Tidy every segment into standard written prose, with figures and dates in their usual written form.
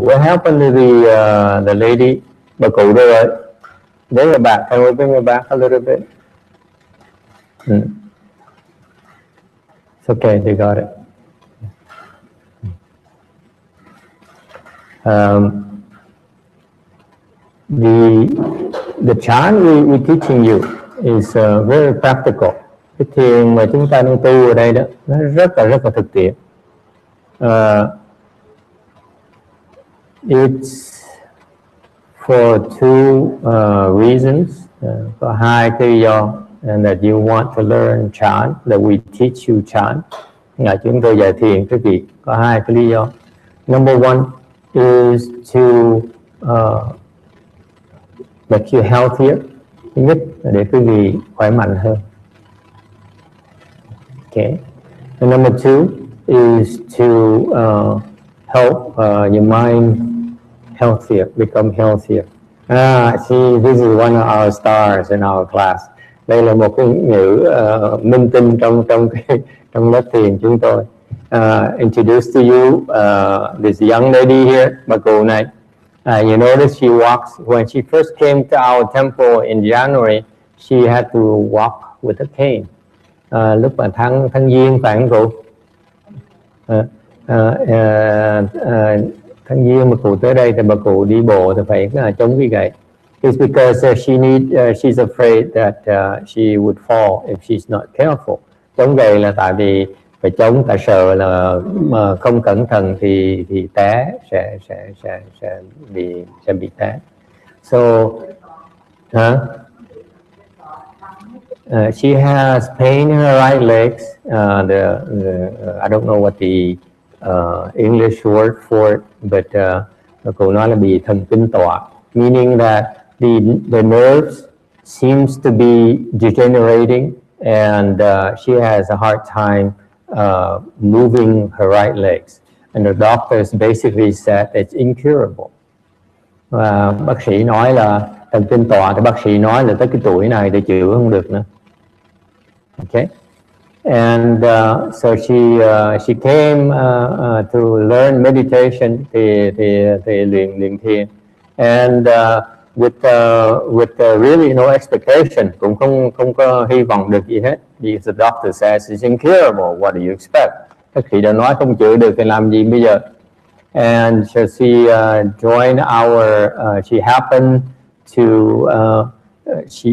What happened to the lady? Bà cụ đâu rồi? Bring her back. Can we bring her back a little bit? It's okay, they got it. The chant we're teaching you is very practical. Cái thiền mà chúng ta đang tu ở đây đó, nó rất là thực tiễn. It's for two reasons. Có hai cái lý do, and that you want to learn chant, that we teach you chant. Là chúng tôi dạy thiền quý vị. Có hai cái lý do. Number one is to make you healthier. Thứ nhất là để quý vị khỏe mạnh hơn. Okay. And number two is to help your mind healthier, become healthier. See, this is one of our stars in our class. Đây là một cái ngữ minh tinh trong lớp thiền chúng tôi. Introduce to you this young lady here, bà cụ này. You notice she walks, when she first came to our temple in January, she had to walk with a cane. Lúc mà tháng Giêng phải không cụ? Tháng Giêng mà cụ tới đây thì bà cụ đi bộ thì phải chống cái gậy. It's because she's afraid that she would fall if she's not careful. Chống gậy là tại vì phải chống, tại sợ là mà không cẩn thận thì té, sẽ bị té. So she has pain in her right legs. I don't know what the English word for it, but cô nói là bị thần kinh tọa, meaning that the nerves seems to be degenerating, and she has a hard time moving her right legs, and the doctors basically said it's incurable. Bác sĩ nói là thần kinh tọa, thì bác sĩ nói là tới cái tuổi này thì chịu không được nữa. Okay, and so she came to learn meditation, thì luyện thiền, and with really no expectation, cũng không có hy vọng được gì hết. Because the doctor says it's incurable. What do you expect? Bác sĩ đã nói không chữa được thì làm gì bây giờ? And so she joined our. She happened to. She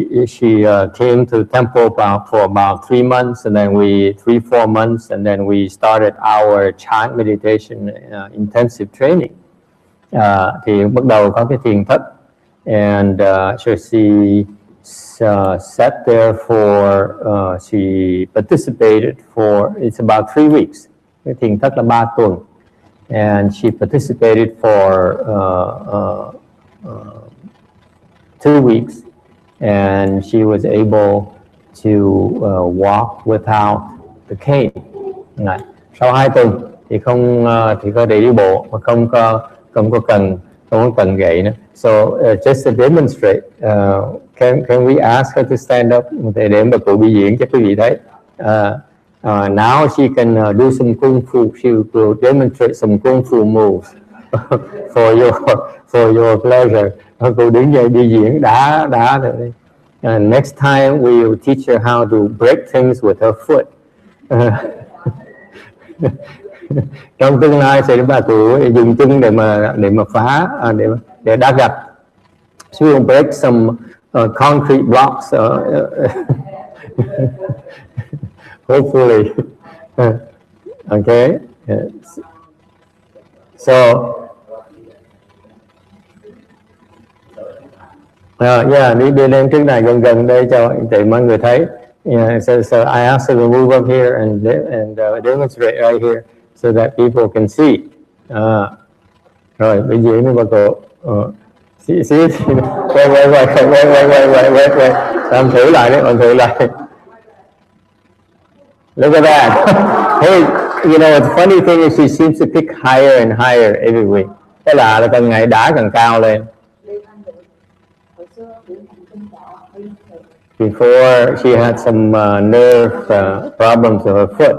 came to temple for about 3 months, and then 3-4 months, and then we started our chant meditation intensive training. Thì bắt đầu có cái thiền thất, and so she sat there for. She participated for. It's about 3 weeks. Cái thiền thất là 3 tuần, and she participated for 2 weeks. And she was able to walk without the cane. Sau 2 tuần thì thì có thể đi bộ mà không có cần gậy nữa. So just to demonstrate, can we ask her to stand up để mà cụ biểu diễn cho quý vị thấy? Now she can do some kung fu. She will demonstrate some kung fu moves for your pleasure. Cô đứng dậy đi diễn đá rồi đi. Next time we will teach her how to break things with her foot. Trong tương lai sẽ bà cụ dùng chân để mà phá, để đá gạch. She will break some concrete blocks. Hopefully. Okay. So. Đi lên trước này gần đây cho mọi người thấy. So I asked her to move up here and demonstrate right here so that people can see. Rồi bây giờ mới bà cụ. See. Wait. Làm thử lại đấy, thử lại. Look at that. Hey, you know, the funny thing is she seems to pick higher and higher every week. Thế là càng ngày đá càng cao lên. Before, she had some nerve problems with her foot,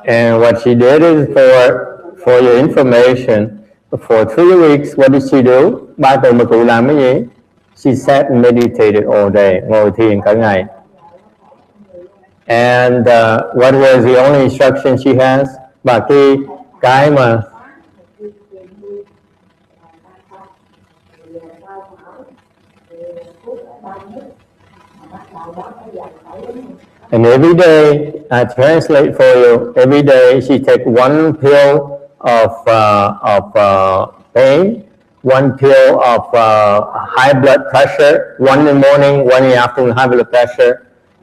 and what she did is For your information, for 3 weeks, what did she do? 3 tuần mà cụ làm cái gì? She sat and meditated all day, ngồi thiền cả ngày. And what was the only instruction she has? Và cái mà and every day, I translate for you. Every day, she take 1 pill of pain, 1 pill of high blood pressure, 1 in the morning, 1 in the afternoon, high blood pressure,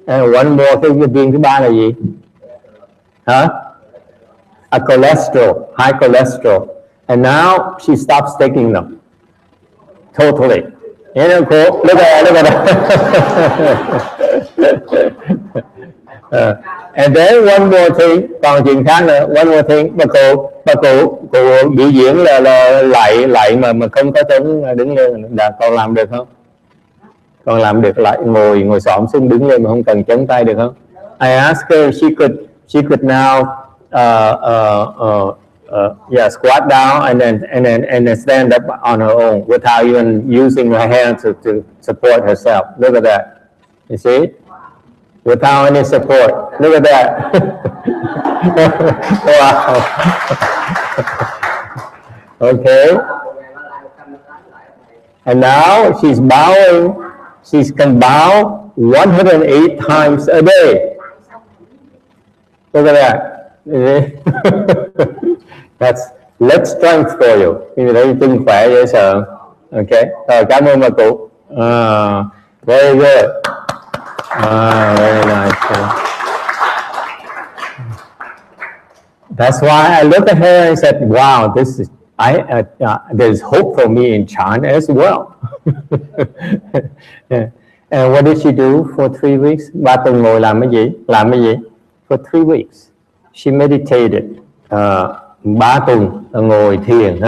and 1 more. Cái viên thứ ba là gì? Hả? A cholesterol, high cholesterol. And now she stops taking them totally. Isn't it cool? Look at that. And then one more thing, còn chuyện khác nữa, one more thing, bà cụ biểu diễn là lại mà không có tiếng đứng lên, là con làm được không? Con làm được lại ngồi xổm xuống đứng lên mà không cần chống tay được không? I asked her if she could now squat down and then stand up on her own without even using her hands to support herself. Look at that. You see? Without any support. Look at that. Wow. Okay. And now she's bowing. She can bow 108 times a day. Look at that. That's leg strength for you. Như thế chân khỏe dễ sợ. Okay. Rồi cảm ơn bà cụ. Very good. Very nice. That's why I looked at her and said, "Wow, this is there's hope for me in China as well." Yeah. And what did she do for 3 weeks? 3 tuần ngồi làm cái gì? For 3 weeks, she meditated. 3 tuần ngồi thiền.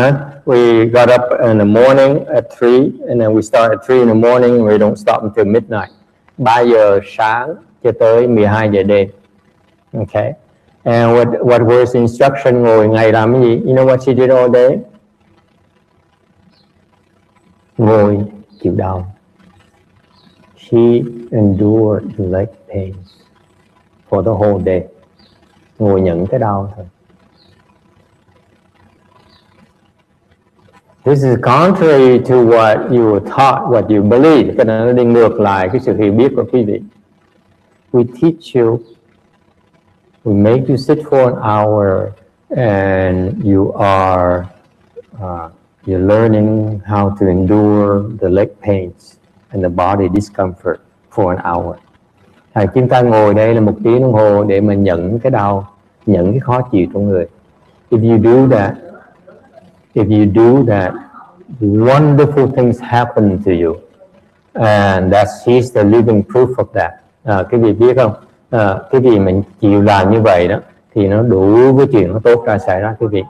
We got up in the morning at 3, and then we start at 3 in the morning, and we don't stop until midnight. 3 giờ sáng cho tới 12 giờ đêm. Okay. And what was the instruction? Ngồi ngày làm cái gì? You know what she did all day? Ngồi chịu đau. She endured the leg pains for the whole day. Ngồi nhận cái đau thôi. This is contrary to what you were taught, what you believe. Cái đó nó đi ngược lại cái sự hiểu biết của quý vị. We teach you, we make you sit for an hour, and you are you're learning how to endure the leg pains and the body discomfort for an hour. Chúng ta ngồi đây là 1 tiếng đồng hồ để mà nhận cái đau, nhận cái khó chịu trong người. If you do that, wonderful things happen to you, and she's the living proof of that. Cái gì biết không? Cái gì mình chịu làm như vậy đó thì nó đủ với chuyện nó tốt ra xảy ra. Quý vị,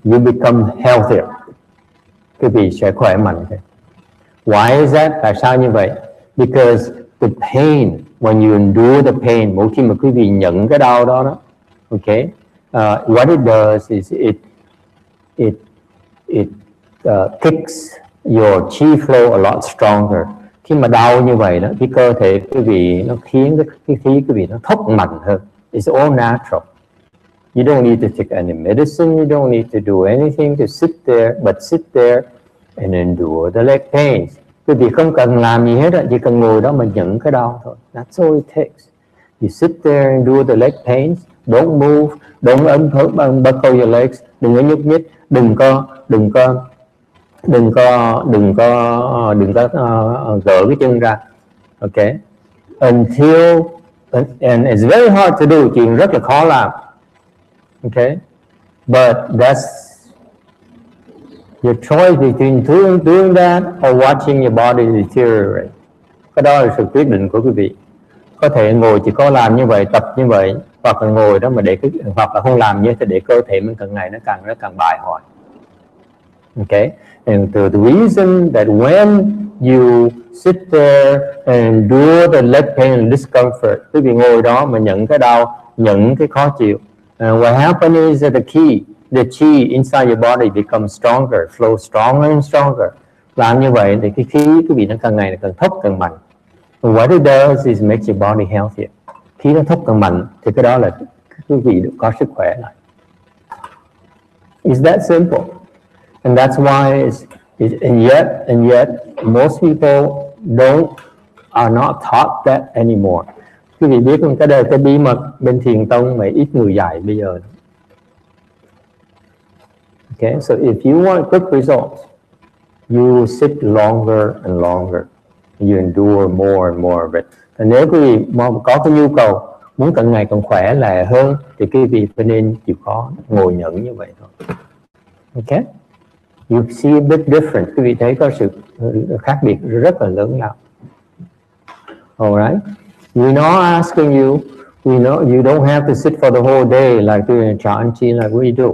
you become healthier. Quý vị sẽ khỏe mạnh. Why is that? Tại sao như vậy? Because the pain, when you endure the pain, mỗi khi mà quý vị nhận cái đau đó, okay, what it does is it kicks your chi flow a lot stronger. Khi mà đau như vậy đó, cái cơ thể quý vị nó khiến cái khí quý vị nó thốc mạnh hơn. It's all natural. You don't need to take any medicine. You don't need to do anything to sit there and endure the leg pains. Quý vị không cần làm gì hết, chỉ cần ngồi đó mà nhận cái đau thôi. That's all it takes. You sit there and endure the leg pains. Don't move. Don't buckle your legs. Đừng có nhúc nhích. Đừng có gỡ cái chân ra. Okay. Until and it's very hard to do. Chuyện rất là khó làm. Okay. But that's your choice between doing that or watching your body deteriorate. Cái đó là sự quyết định của quý vị. Có thể ngồi chỉ có làm như vậy, tập như vậy, hoặc là ngồi đó mà hoặc là không làm như thế để cơ thể mình càng ngày nó càng bài hoài. Okay, and the reason that when you sit there and endure the leg pain and discomfort, quý vị ngồi đó mà nhận cái đau, nhận cái khó chịu, And what happens is that the chi inside your body becomes stronger, flows stronger and stronger. Làm như vậy thì cái khí quý vị nó càng ngày càng thốc càng mạnh. And what it does is makes your body healthier. Khí nó thốc càng mạnh thì cái đó là quý vị được có sức khỏe lại. It's that simple. And that's why and yet most people are not taught that anymore. Quý vị biết không, cái bí mật bên thiền tông mà ít người dạy bây giờ. Okay, so if you want quick results, you sit longer and longer. You endure more and more of it. Và nếu quý vị có cái nhu cầu muốn càng ngày càng khỏe lại hơn thì quý vị phải nên chịu khó ngồi nhẫn như vậy thôi. Okay? You see a bit different. Quý vị thấy có sự khác biệt rất là lớn lao. Alright? We're not asking you, we know you don't have to sit for the whole day like doing chanting like we do.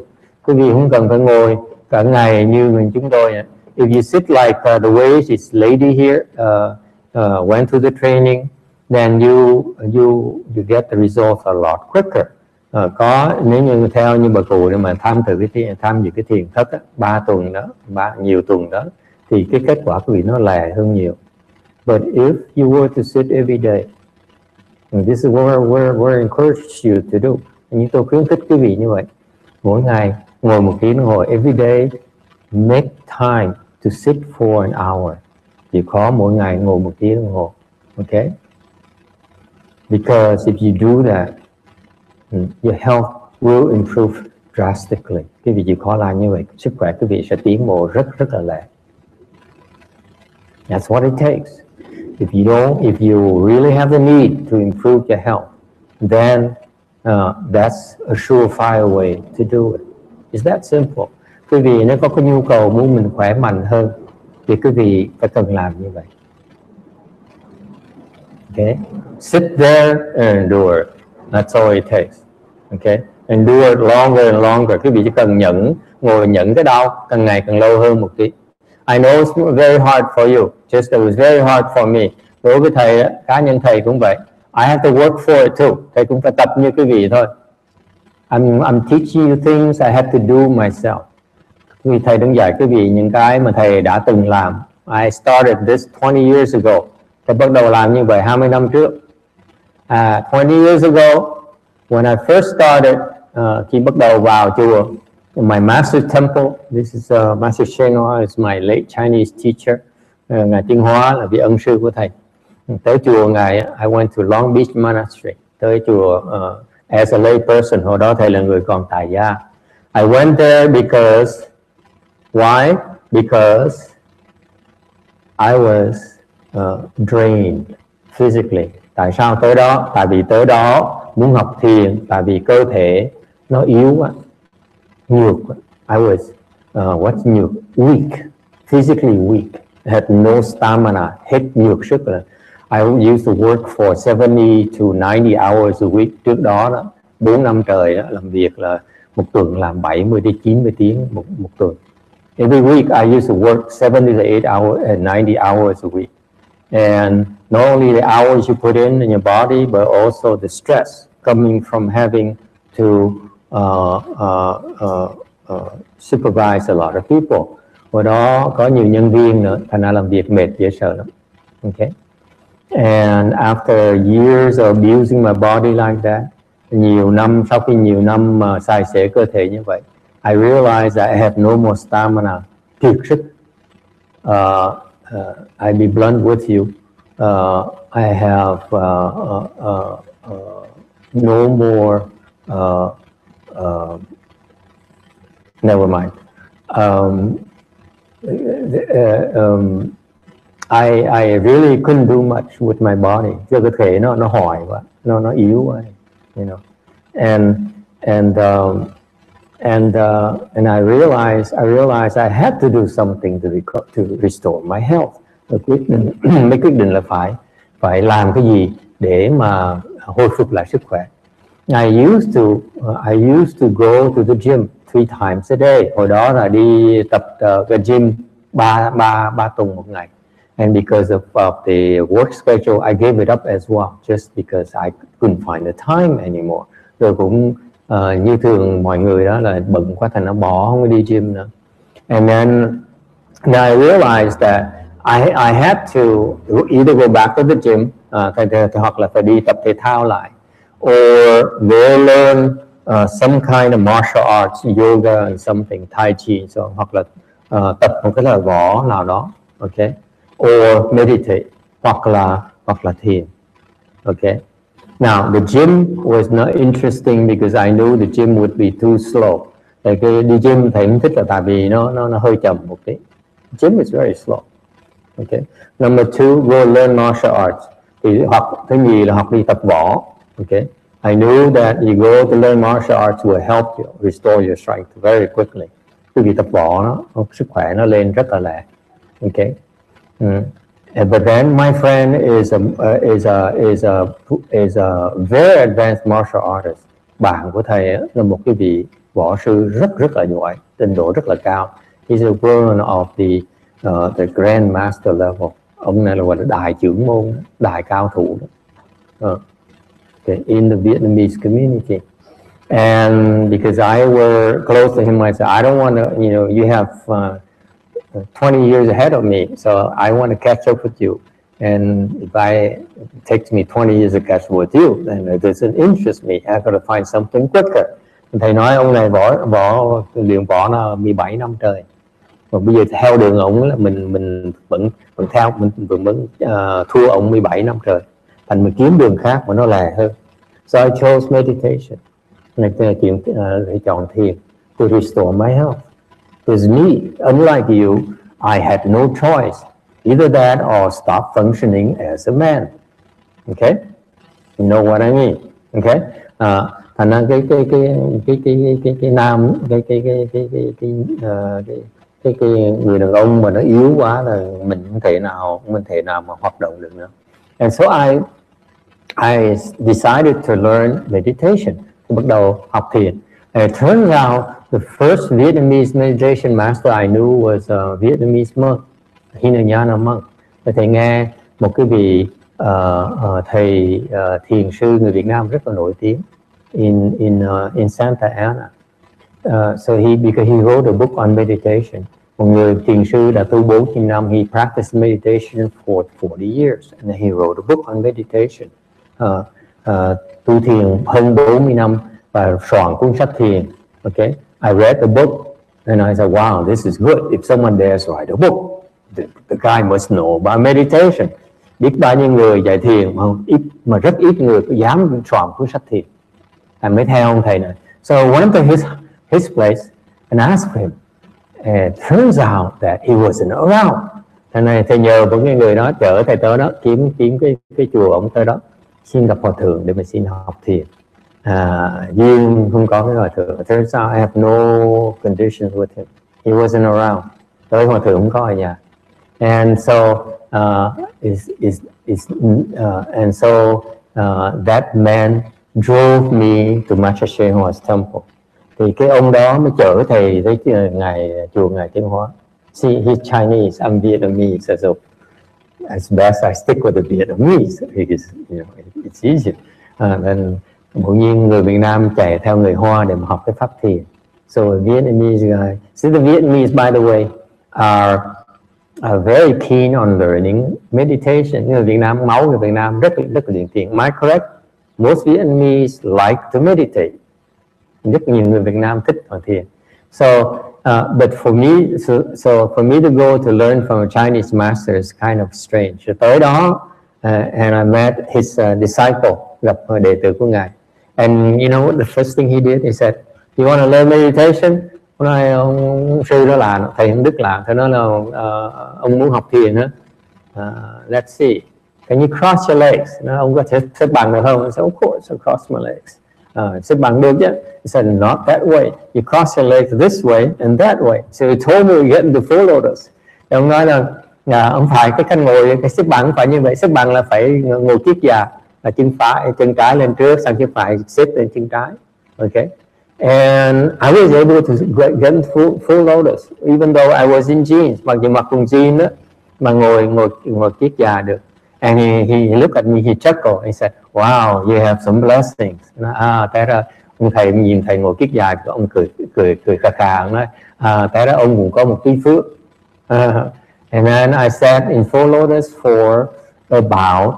Quý vị không cần phải ngồi cả ngày như mình chúng tôi. If you sit like the way this lady here went through the training, then you get the results a lot quicker. Có nếu như theo như bà cụ để mà tham dự cái thiền thất 3 tuần đó, nhiều tuần đó, thì cái kết quả quý vị nó lẹ hơn nhiều. But if you were to sit every day, and this is what we're encourage you to do. Nhưng tôi khuyến khích quý vị như vậy, mỗi ngày ngồi 1 tiếng đồng hồ, every day make time to sit for an hour. Chịu khó mỗi ngày ngồi 1 tiếng đồng hồ. Okay? Because if you do that, your health will improve drastically. Quý vị chịu khó làm như vậy, sức khỏe quý vị sẽ tiến bộ rất là lẹ. That's what it takes. If you really have the need to improve your health, then that's a surefire way to do it. It's that simple. Quý vị nếu có cái nhu cầu muốn mình khỏe mạnh hơn thì quý vị phải cần làm như vậy. Okay? Sit there and endure. That's all it takes. Okay? Endure longer and longer. Quý vị chỉ cần ngồi nhẫn cái đau càng ngày càng lâu hơn một tí. I know it's very hard for you. Just it was very hard for me. Đối với thầy, cá nhân thầy cũng vậy. I have to work for it too. Thầy cũng phải tập như quý vị thôi. I'm teaching you things I have to do myself. Vì thầy đang dạy quý vị những cái mà thầy đã từng làm. I started this 20 years ago. Thầy bắt đầu làm như vậy 20 năm trước. 20 years ago, when I first started, khi bắt đầu vào chùa, my master temple, this is Master Sheng Hoa is my late Chinese teacher. Ngài Tiên Hóa là vị ân sư của thầy. Tới chùa ngài, I went to Long Beach Monastery. Tới chùa as a lay person, hồi đó thầy là người còn tại gia. I went there because, why? Because I was drained physically. Tại sao tới đó? Tại vì tới đó muốn học thiền, tại vì cơ thể nó yếu quá, nhược. I was what's nhược? Weak, physically weak. I had no stamina, hết nhược sức rồi. I used to work for 70 to 90 hours a week. Trước đó 4 năm trời đó, làm việc là một tuần làm 70 đến 90 tiếng một tuần. Every week I used to work 70 to 8 hours and 90 hours a week. And not only the hours you put in your body, but also the stress coming from having to supervise a lot of people. Hồi đó có nhiều nhân viên nữa, thành ra làm việc mệt dễ sợ lắm. Okay. And after years of abusing my body like that, sau khi nhiều năm xài xể cơ thể như vậy, I realized that I have no more stamina, kiệt sức. I'll be blunt with you. I have no more. Never mind. I really couldn't do much with my body. Cơ thể nó hoài quá, nó yếu quá, you know. And I realized I had to do something to restore my health. Mới quyết định là phải làm cái gì để mà hồi phục lại sức khỏe. I used to go to the gym 3 times a day. Hồi đó là đi tập cái gym 3 tuần một ngày. And because of the work schedule, I gave it up as well, just because I couldn't find the time anymore. Rồi cũng như thường mọi người đó là bận quá thành nó bỏ không có đi gym nữa. And then I realized that I had to either go back to the gym hoặc là phải đi tập thể thao lại, or go learn some kind of martial arts, yoga and something, tai chi, so, hoặc là tập một cái là võ nào đó, okay, or meditate, hoặc là thiền, okay. Now the gym was not interesting because I knew the gym would be too slow. Tại cái đi gym thầy không thích là tại vì nó hơi chậm một tí. Gym is very slow. Okay. Number two, go learn martial arts. Thì học thứ nhì là học đi tập võ. Okay. I knew that you go to learn martial arts will help you restore your strength very quickly. Bởi vì tập võ sức khỏe nó lên rất là lẹ. Okay. But then my friend is a very advanced martial artist. Bạn của thầy là một cái vị võ sư rất là giỏi, trình độ rất là cao. He's a one of the grand master level. Ông này là gọi là đại trưởng môn, đại cao thủ đó. Okay, in the Vietnamese community. And because I were close to him, I said, I don't want to, you have 20 years ahead of me, so I want to catch up with you. And if it takes me 20 years to catch up with you, then it doesn't interest me. I got to find something quicker. Thầy nói ông này luyện võ là 17 năm trời. Và bây giờ theo đường ông là mình vẫn thua ông 17 năm trời. Thành mình kiếm đường khác mà nó lẹ hơn. So I chose meditation. Để chọn thiền to restore my health. Because me, unlike you, I had no choice. Either that or stop functioning as a man. Okay? You know what I mean? Okay? Thành ra cái người đàn ông mà nó yếu quá là mình không thể nào mà hoạt động được nữa. And so I decided to learn meditation. Tôi bắt đầu học thiền. And it turns out the first Vietnamese meditation master I knew was a Vietnamese monk, Hinayana monk. Thầy nghe một cái vị thầy thiền sư người Việt Nam rất là nổi tiếng in Santa Ana. Because he wrote a book on meditation. Một người thiền sư đã tu 40 năm. He practiced meditation for 40 years, and then he wrote a book on meditation. Tu thiền hơn 40 năm và soạn cuốn sách thiền. Okay, I read the book and I said, wow, this is good. If someone dares write a book, the guy must know about meditation. Biết bao nhiêu người dạy thiền mà rất ít người có dám soạn cuốn sách thiền. Anh mới theo ông thầy này. So I went to his place and asked him. And it turns out that he wasn't around. Thầy này thầy nhờ một cái người đó chở thầy tới đó kiếm cái chùa ông tới đó xin gặp hòa thượng để mà xin học thiền. Duyên không có cái hòa thượng. It turns out I have no conditions with him. He wasn't around. Tới hòa thượng không có ở nhà. And so that man drove me to Macha Hoa's temple. Thì cái ông đó mới chở thầy tới chùa Ngài Tiến Hóa. See, he's Chinese, I'm Vietnamese, so as best I stick with the Vietnamese because it's easier. Then bỗng nhiên người Việt Nam chạy theo người Hoa để mà học cái pháp thiền. So a Vietnamese guy. See, the Vietnamese, by the way, are very keen on learning meditation. Người Việt Nam, máu người Việt Nam rất là luyện thiền. Am I correct? Most Vietnamese like to meditate. Rất nhiều người Việt Nam thích học thiền. So, but for me to go to learn from a Chinese master is kind of strange. So tới đó, and I met his disciple, gặp đệ tử của Ngài. And you know what the first thing he did? He said, "You want to learn meditation?" Ông sư đó là thầy Hưng Đức là, thầy nói là ông muốn học thiền á. Let's see. Can you cross your legs? Ông có thể xếp bằng được không? I said, of course, I cross my legs. Xếp bằng được chứ? He said, not that way. You cross your legs this way and that way. So he told me we get into full lotus. Thì ông nói là ông phải cái ngồi, cái xếp bằng phải như vậy. Xếp bằng là phải ngồi kiết già, là chân trái lên trước, sang chân phải xếp lên chân trái. Okay. And I was able to get into full lotus, even though I was in jeans. Mặc dù mặc quần jean đó, mà ngồi kiết già được. And he looked at me, he chuckled, he said, wow, you have some blessings. Ông thầy nhìn thầy ngồi kiết dài, ông cười khà khà, ông nói tại đó ông cũng có một tí phước. And then I sat in Four Lotus for about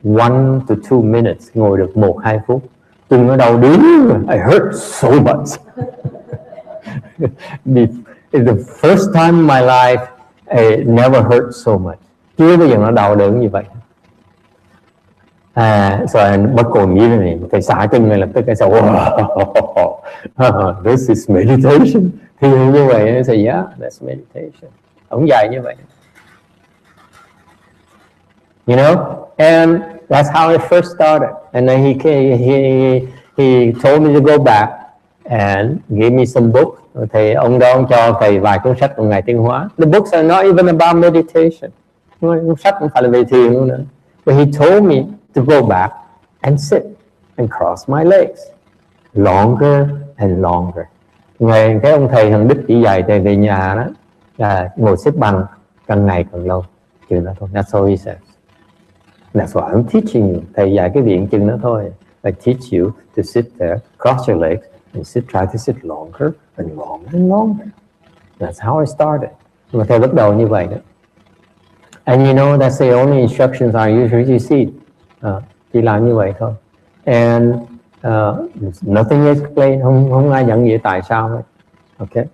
1 to 2 minutes, ngồi được 1-2 phút. Chân nó đau đớn, I hurt so much. The first time in my life, it never hurt so much. Chưa bao giờ nó đau đớn như vậy. So bất còn nghĩ này, thầy xả chân này lập tức cái sao, this is meditation. Thì như vậy nó say yeah, that's meditation. Ông dạy như vậy. You know, and that's how I first started. And then he told me to go back and gave me some books. Thì ông đó ông cho thầy vài cuốn sách của Ngài Tiến Hóa. The books are not even about meditation. Cuốn sách không phải là về thiền luôn nữa. But he told me to go back and sit and cross my legs longer and longer. Ngày cái ông thầy thằng Đức chỉ dạy thầy về nhà đó là ngồi xếp bằng càng ngày càng lâu. Chừng đó thôi. That's all he says. That's what I'm teaching you. Thầy dạy cái viện chừng đó thôi. I teach you to sit there, cross your legs, and try to sit longer and longer and longer. That's how I started. Mà thầy bắt đầu như vậy đó. And you know, that's the only instructions I usually see. Chỉ làm như vậy thôi. And nothing explained. Không ai dẫn nghĩa tại sao hết. Okay.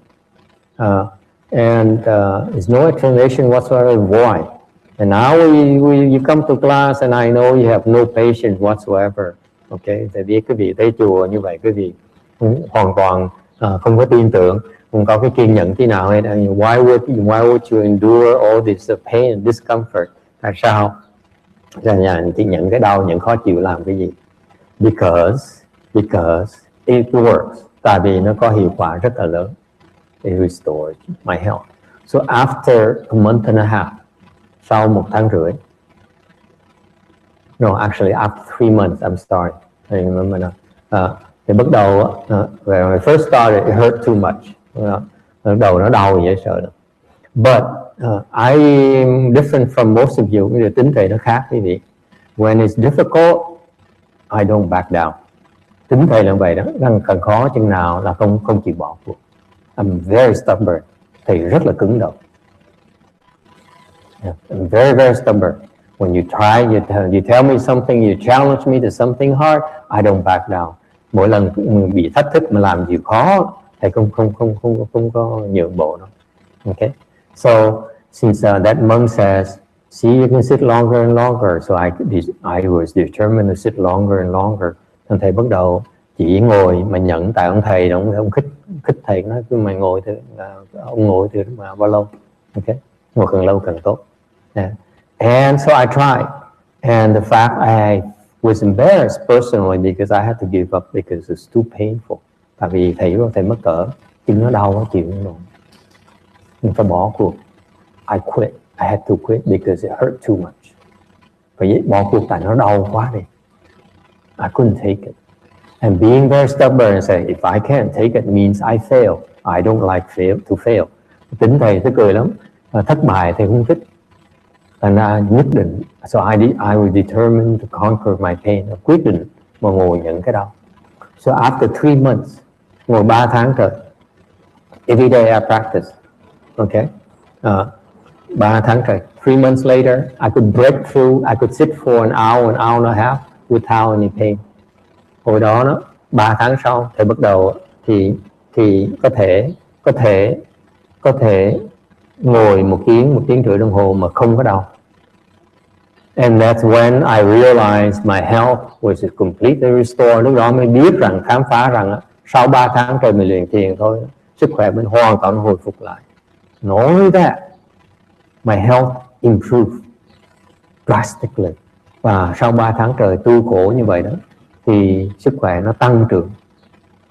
And there's no explanation whatsoever why. And now you come to class and I know you have no patience whatsoever. Okay. Tại vì quý vị tới chùa như vậy, quý vị hoàn toàn không có tin tưởng, không có cái kiên nhẫn tí nào hết. Why would you endure all this pain and discomfort? Tại sao? Chỉ nhận cái đau, nhận khó chịu làm cái gì? Because it works. Tại vì nó có hiệu quả rất là lớn. It restores my health. So after a month and a half, sau 1 tháng rưỡi. No, actually after 3 months, I'm sorry. Thì bắt đầu, when I first started, it hurt too much. Đầu nó đau dễ sợ lắm. But I'm different from most of you. Cái tính thầy nó khác quý vị. When it's difficult, I don't back down. Tính thầy là vậy đó. Càng khó chừng nào là không chịu bỏ cuộc. I'm very stubborn. Thầy rất là cứng đầu. Yeah, I'm very, very stubborn. When you try, you tell me something, you challenge me to something hard, I don't back down. Mỗi lần bị thách thức mà làm gì khó, thầy không có nhượng bộ đâu. Okay. So since that monk says, see, you can sit longer and longer, so I was determined to sit longer and longer. Thằng thầy bắt đầu chỉ ngồi mà nhận, tại ông thầy ông khích thầy nói cứ mày ngồi thôi, ông ngồi thì mà bao lâu, okay, ngồi càng lâu càng tốt. Yeah. And so I tried, and the fact I was embarrassed personally because I had to give up because it's too painful. Tại vì thầy mất cỡ, chân nó đau, nó chịu không nổi. Mình phải bỏ cuộc. I quit. I had to quit because it hurt too much. Phải bỏ cuộc tại nó đau quá đi. I couldn't take it. And being very stubborn and say, if I can't take it means I fail. I don't like to fail. Tính thầy thấy cười lắm. Thất bại thầy không thích. Thành ra nhất định. So I was determined to conquer my pain. Quyết định mà ngồi nhận cái đau. So after 3 months, ngồi 3 tháng trời, every day I practice. Okay. 3 tháng trời. 3 months later, I could break through. I could sit for an hour and a half without any pain. Hồi đó nó 3 tháng sau thầy bắt đầu thì có thể ngồi 1 tiếng rưỡi đồng hồ mà không có đau. And that's when I realized my health was completely restored. Lúc đó mới biết rằng, khám phá rằng sau 3 tháng trời mình luyện thiền thôi, sức khỏe mình hoàn toàn hồi phục lại. Nói that my health improved drastically. Và sau 3 tháng trời tu khổ như vậy đó, thì sức khỏe nó tăng trưởng,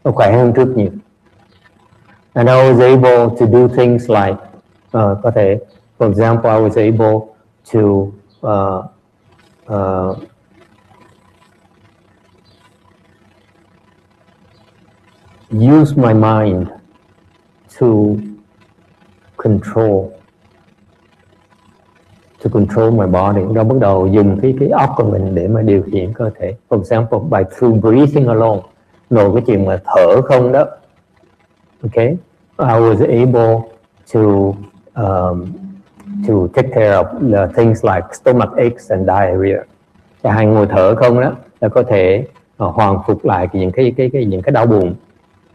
nó khỏe hơn trước nhiều. And I was able to do things like, có thể, for example, I was able to use my mind to control my body. Đó bắt đầu dùng cái óc của mình để mà điều khiển cơ thể. For example, by through breathing alone, Nội cái chuyện mà thở không đó. Okay, I was able to take care of the things like stomach aches and diarrhea. Chẳng hạn ngồi thở không đó là có thể hoàn phục lại những cái đau bụng.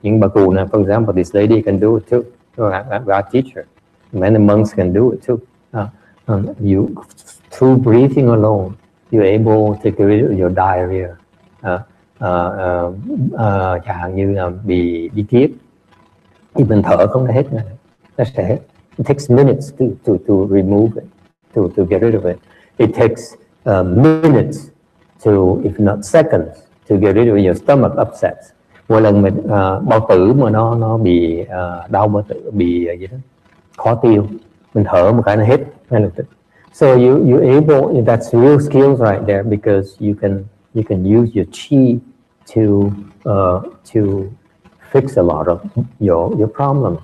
Những bà cụ này, for example, this lady can do it too. Our teacher, many monks can do it too. You through breathing alone, you're able to get rid of your diarrhea. Chẳng hạn như là bị đi kiết, thì mình thở không nó hết này, nó sẽ hết. It takes minutes to remove it, to get rid of it. It takes minutes to, if not seconds, to get rid of your stomach upsets. Mỗi lần mình bao tử mà nó bị đau bao tử, bị gì đó khó tiêu, mình thở một cái nó hết ngay lập tức. So you able, that's real skills right there, because you can use your chi to fix a lot of your problem.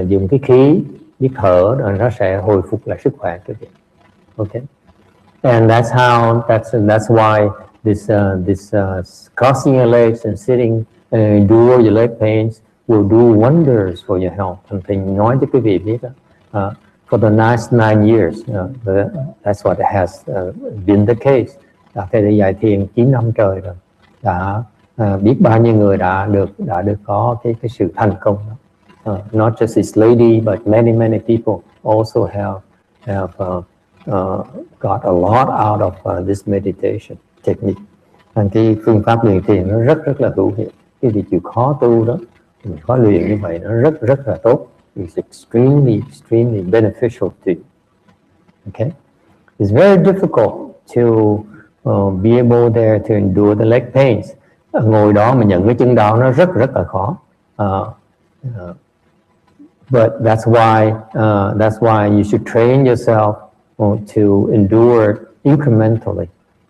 Dùng cái khí, biết thở rồi nó sẽ hồi phục lại sức khỏe của bạn. Okay, and that's why this crossing your legs and sitting endure your leg pains will do wonders for your health. Thầy nói cho quý vị biết đó. For the last 9 years, that's what has been the case. Thầy đã dạy thiền 9 năm trời rồi, đã biết bao nhiêu người đã được có cái sự thành công đó. Not just this lady, but many people also have got a lot out of this meditation technique. Thành cái phương pháp luyện thiền nó rất là hữu hiệu. Cái việc chịu khó tu đó, mình khó luyện như vậy nó rất là tốt. It's extremely beneficial to you. Okay, it's very difficult to be able there to endure the leg pains. Ngồi đó mà nhận cái chân đau nó rất là khó. But that's why you should train yourself to endure it incrementally.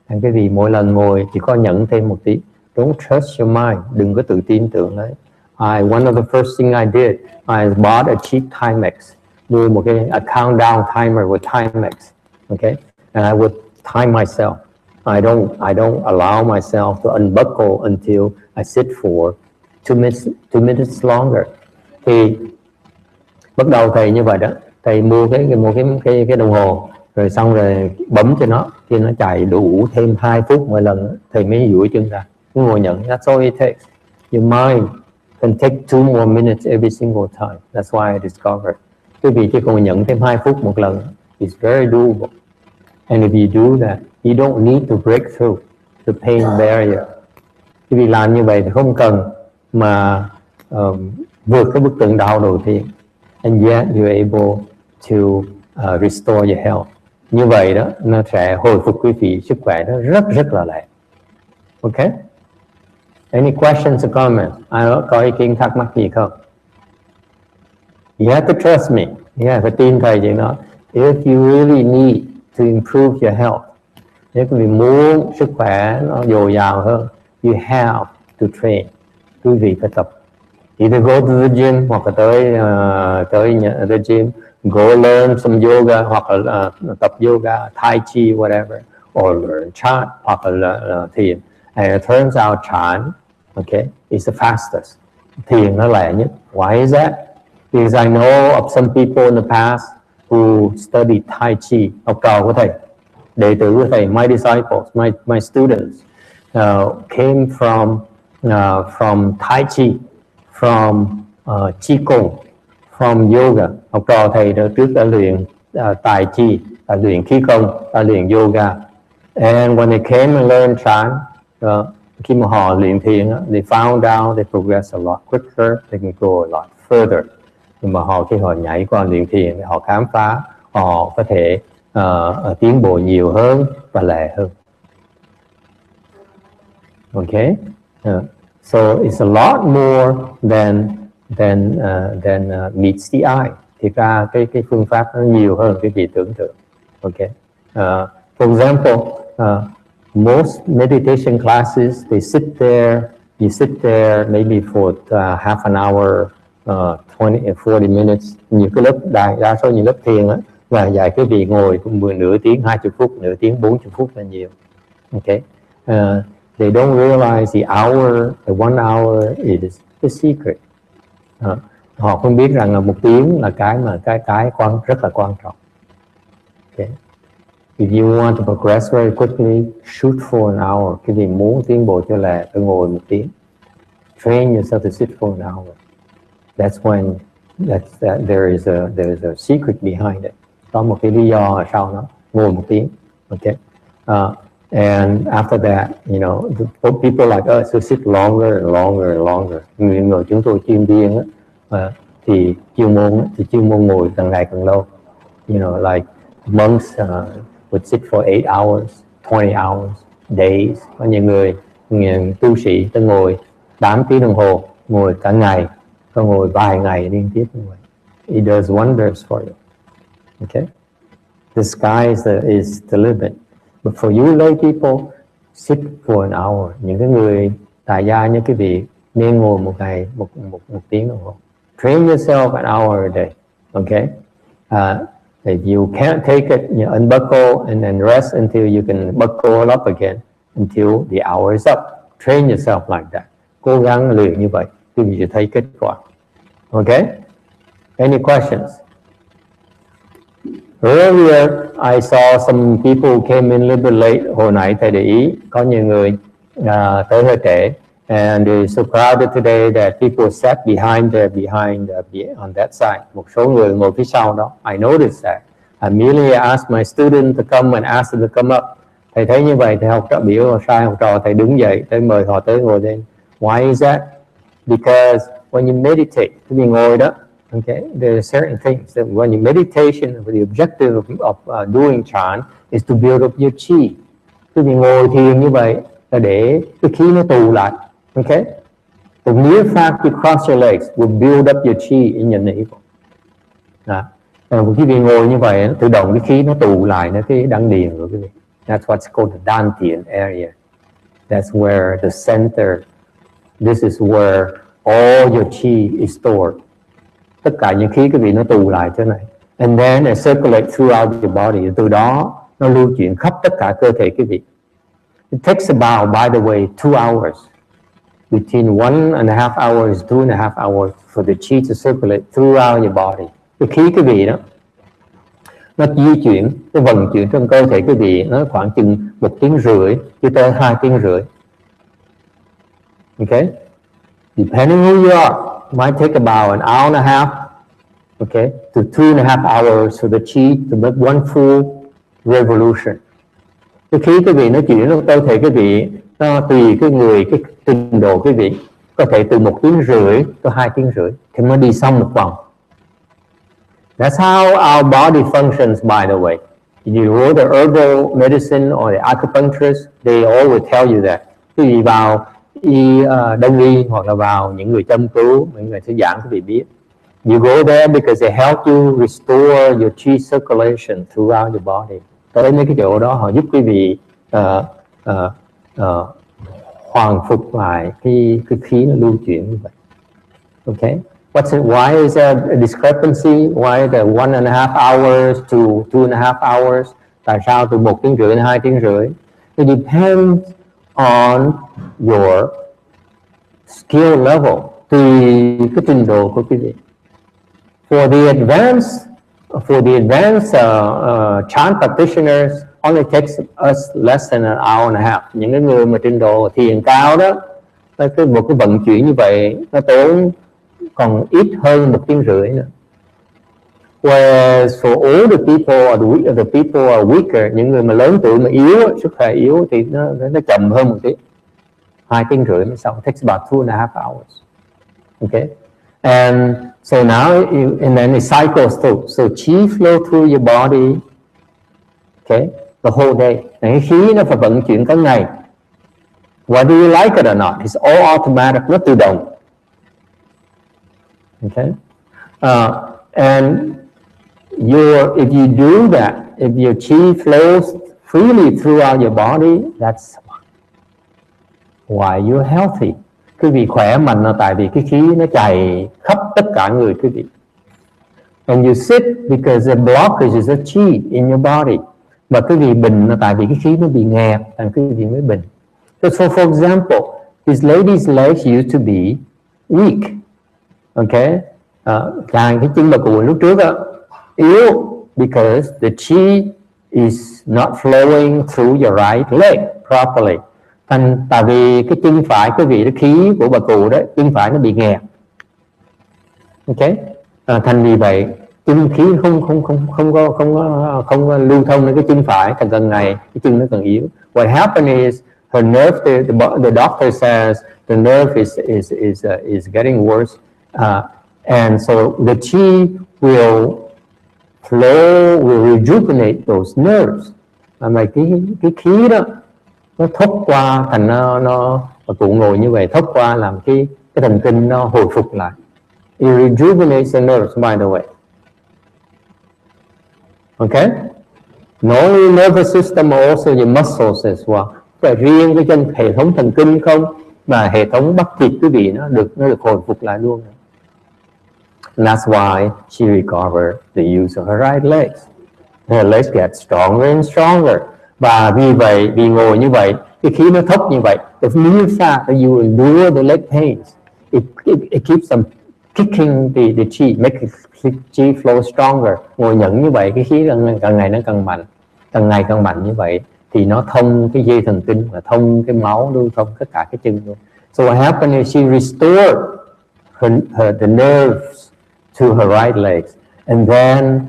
Thành cái gì mỗi lần ngồi chỉ có nhận thêm một tí. Don't trust your mind. Đừng có tự tin tưởng đấy. One of the first thing I did, I bought a cheap Timex. Mua một cái countdown timer with Timex. Okay, and I would time myself. I don't allow myself to unbuckle until I sit for 2 minutes longer. Thì bắt đầu thầy như vậy đó, thầy mua cái đồng hồ, rồi xong rồi bấm cho nó, khi nó chạy đủ thêm 2 phút mỗi lần, thầy mới duỗi chân ra, cứ ngồi nhận. That's all it takes. Your mind can take 2 more minutes every single time. That's why I discovered. Quý vị chỉ còn nhận thêm 2 phút một lần. It's very doable. And if you do that, you don't need to break through the pain barrier. Quý vị làm như vậy thì không cần mà vượt cái bức tượng đau đầu tiên. And yet you're able to restore your health. Như vậy đó, nó sẽ hồi phục quý vị sức khỏe đó rất là lẹ. Okay? Any questions or comments? Ai có ý kiến thắc mắc gì không? You have to trust me. Yeah, phải tin thầy vậy đó. If you really need to improve your health, nếu quý vị muốn sức khỏe nó dồi dào hơn, you have to train. Quý vị phải tập. Either go to the gym, hoặc là tới the gym, go learn some yoga, hoặc là tập yoga, tai chi, whatever, or learn chant, hoặc là thiền. And it turns out chant, okay, is the fastest. Thiền nó lẹ nhất. Why is that? Because I know of some people in the past who studied tai chi, học trò của thầy, đệ tử của thầy, my disciples, my students came from tai chi, from qigong, from yoga. Học trò thầy đó trước đã luyện tai chi, đã luyện khí công, đã luyện yoga. And when they came and learned chant, khi mà họ luyện thiền, they found out they progress a lot quicker, they can go a lot further. Nhưng mà khi họ nhảy qua luyện thiền, họ khám phá, họ có thể tiến bộ nhiều hơn và lẹ hơn. Okay, so it's a lot more than meets the eye. Thì ra cái phương pháp nó nhiều hơn cái gì tưởng tượng. Okay, for example, most meditation classes, they you sit there maybe for half an hour, 40 minutes. Nhiều cái lớp đa số những lớp thiền á và dạy cái vị ngồi cũng nửa tiếng, 20 phút, nửa tiếng, 40 phút là nhiều. Okay, They don't realize the hour, the 1 hour is the secret. Họ không biết rằng là 1 tiếng là cái mà rất là quan trọng. Okay. If you want to progress very quickly, shoot for an hour. Cái gì muốn tiến bộ cho là phải ngồi 1 tiếng. Train yourself to sit for an hour. That's when there is a secret behind it. Có một cái lý do ở sau nó, ngồi 1 tiếng. Okay. And after that, you know, the people like us who sit longer and longer and longer. Người chúng tôi chuyên viên thì chuyên môn ngồi càng ngày càng lâu. You know, like monks would sit for 8 hours, 20 hours, days. Có những người tu sĩ ta ngồi 8 tiếng đồng hồ, ngồi cả ngày, có ngồi vài ngày liên tiếp như vậy. It does wonders for you. Okay? The sky is the limit. But for you lay people, sit for an hour. Những cái người tại gia như quý vị nên ngồi một ngày một tiếng đồng hồ. Train yourself an hour a day. Okay? If you can't take it, you unbuckle and then rest until you can buckle it up again until the hour is up. Train yourself like that. Cố gắng luyện như vậy, quý vị sẽ thấy kết quả. Okay? Any questions? Earlier, I saw some people came in a little bit late. Hồi nãy thầy để ý có nhiều người tới hơi trễ, and it's so crowded today that people sat behind on that side. Một số người ngồi phía sau đó. I noticed that. I immediately asked my student to come and asked them to come up. Thầy thấy như vậy, thầy học trò biểu sai học trò, thầy đứng dậy, thầy mời họ tới ngồi lên. Why is that? Because when you meditate, khi mình ngồi đó, okay, there are certain things that when you meditation, the objective of doing chant is to build up your chi. Khi mình ngồi thiền như vậy là để cái khí nó tụ lại. Okay? The mere fact you cross your legs will build up your chi in your navel. Khi mình ngồi như vậy, tự động cái khí nó tụ lại, nó cái đăng điền của quý vị. That's what's called the Dantian area. That's where the center. This is where all your chi is stored. Tất cả những khí quý vị nó tụ lại chỗ này. And then it circulates throughout your body. Từ đó nó lưu chuyển khắp tất cả cơ thể quý vị. It takes about, by the way, 2 hours. Between 1.5 hours, 2.5 hours for the chi to circulate throughout your body. Cái khí quý vị đó, nó di chuyển, cái vận chuyển trong cơ thể quý vị nó khoảng chừng 1 tiếng rưỡi cho tới 2 tiếng rưỡi. Okay? Depending who you are, might take about an hour and a half, okay, to 2.5 hours for the chi to make one full revolution. Cái khí quý vị nó chuyển trong cơ thể quý vị, nó tùy cái người, cái trình độ quý vị, có thể từ 1 tiếng rưỡi tới 2 tiếng rưỡi thì mới đi xong một vòng. That's how our body functions, by the way. If you go to herbal medicine or the acupuncturist, they always tell you that. Quý vị vào đông y hoặc là vào những người châm cứu, những người sẽ giảng quý vị biết. You go there because they help you restore your chi circulation throughout your body. Tới mấy cái chỗ đó họ giúp quý vị hoàn phục lại cái khí nó lưu chuyển như vậy. Okay? Why is there a discrepancy? Why the 1.5 hours to 2.5 hours? Tại sao từ 1 tiếng rưỡi đến 2 tiếng rưỡi? It depends on your skill level, tùy cái trình độ của quý vị. For the advanced chant practitioners, only takes us less than an hour and a half. Những cái người mà trình độ thiền cao đó, một cái vận chuyển như vậy nó tốn còn ít hơn 1 tiếng rưỡi nữa. Whereas for older people or the people are weaker, những người mà lớn tuổi mà yếu, sức khỏe yếu thì nó chậm hơn một tí, 2 tiếng rưỡi mới xong. It takes about 2.5 hours. Okay, and so now and then it cycles through. So chi flow through your body. Okay, the whole day. Cái khí nó phải vận chuyển cả ngày. Whether you like it or not, it's all automatic, nó tự động. Okay, and if you do that, if your chi flows freely throughout your body, that's why you're healthy. Quý vị khỏe mạnh là tại vì cái khí nó chảy khắp tất cả người quý vị. And you sit because the blockage is a chi in your body. Mà quý vị bệnh là tại vì cái khí nó bị nghẹt, thành quý vị mới bệnh. So for example, this lady's legs used to be weak. Okay, cái chân bà cụ lúc trước yếu, because the chi is not flowing through your right leg properly. Tại vì cái chân phải, cái vị khí của bà cụ đó, chân phải nó bị nghẹt. Okay, thành vì vậy chân khí không có lưu thông đến cái chân phải, càng ngày cái chân nó càng yếu. What happened is her nerve, the doctor says the nerve is getting worse, and so the chi will flow, will rejuvenate those nerves. Mà cái khí đó nó thốc qua, thành nó cụ ngồi như vậy, thốc qua làm cái thần kinh nó hồi phục lại. It rejuvenates the nerves, by the way. Okay? Not only nervous system, but also your muscles as well. Và riêng cái trên hệ thống thần kinh không, mà hệ thống bắp thịt quý vị nó được hồi phục lại luôn. And that's why she recovered the use of her right legs. Her legs get stronger and stronger. Và vì vậy, vì ngồi như vậy, cái khí nó thấp như vậy, the mere fact that you endure the leg pains, it keeps them kicking the chi, make the chi flow stronger. Ngồi nhẫn như vậy, cái khí càng ngày nó càng mạnh, càng ngày càng mạnh như vậy, thì nó thông cái dây thần kinh và thông cái máu lưu thông tất cả cái chân luôn. So what happened is she restored the nerves to her right legs, and then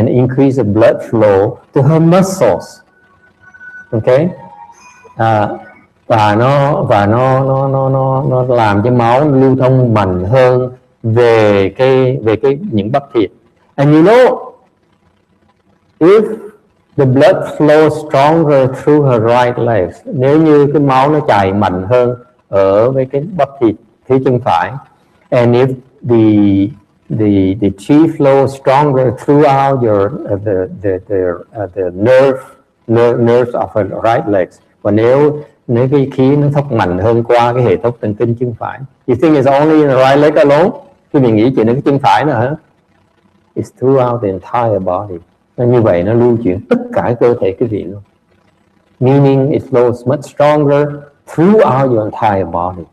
increase the blood flow to her muscles. Okay, và nó làm cho máu lưu thông mạnh hơn về những bắp thịt. And you know, if the blood flows stronger through her right legs, nếu như cái máu nó chảy mạnh hơn ở với cái bắp thịt phía chân phải, and if the chi flows stronger throughout your the nerves of her right legs, và nếu cái khí nó thốc mạnh hơn qua cái hệ thống thần kinh chân phải. You think it's only in the right leg alone? Khi mình nghĩ chuyện đến cái chân phải nữa hả? It's throughout the entire body. Nên như vậy nó lưu chuyển tất cả cơ thể quý vị luôn. Meaning it flows much stronger throughout your entire body.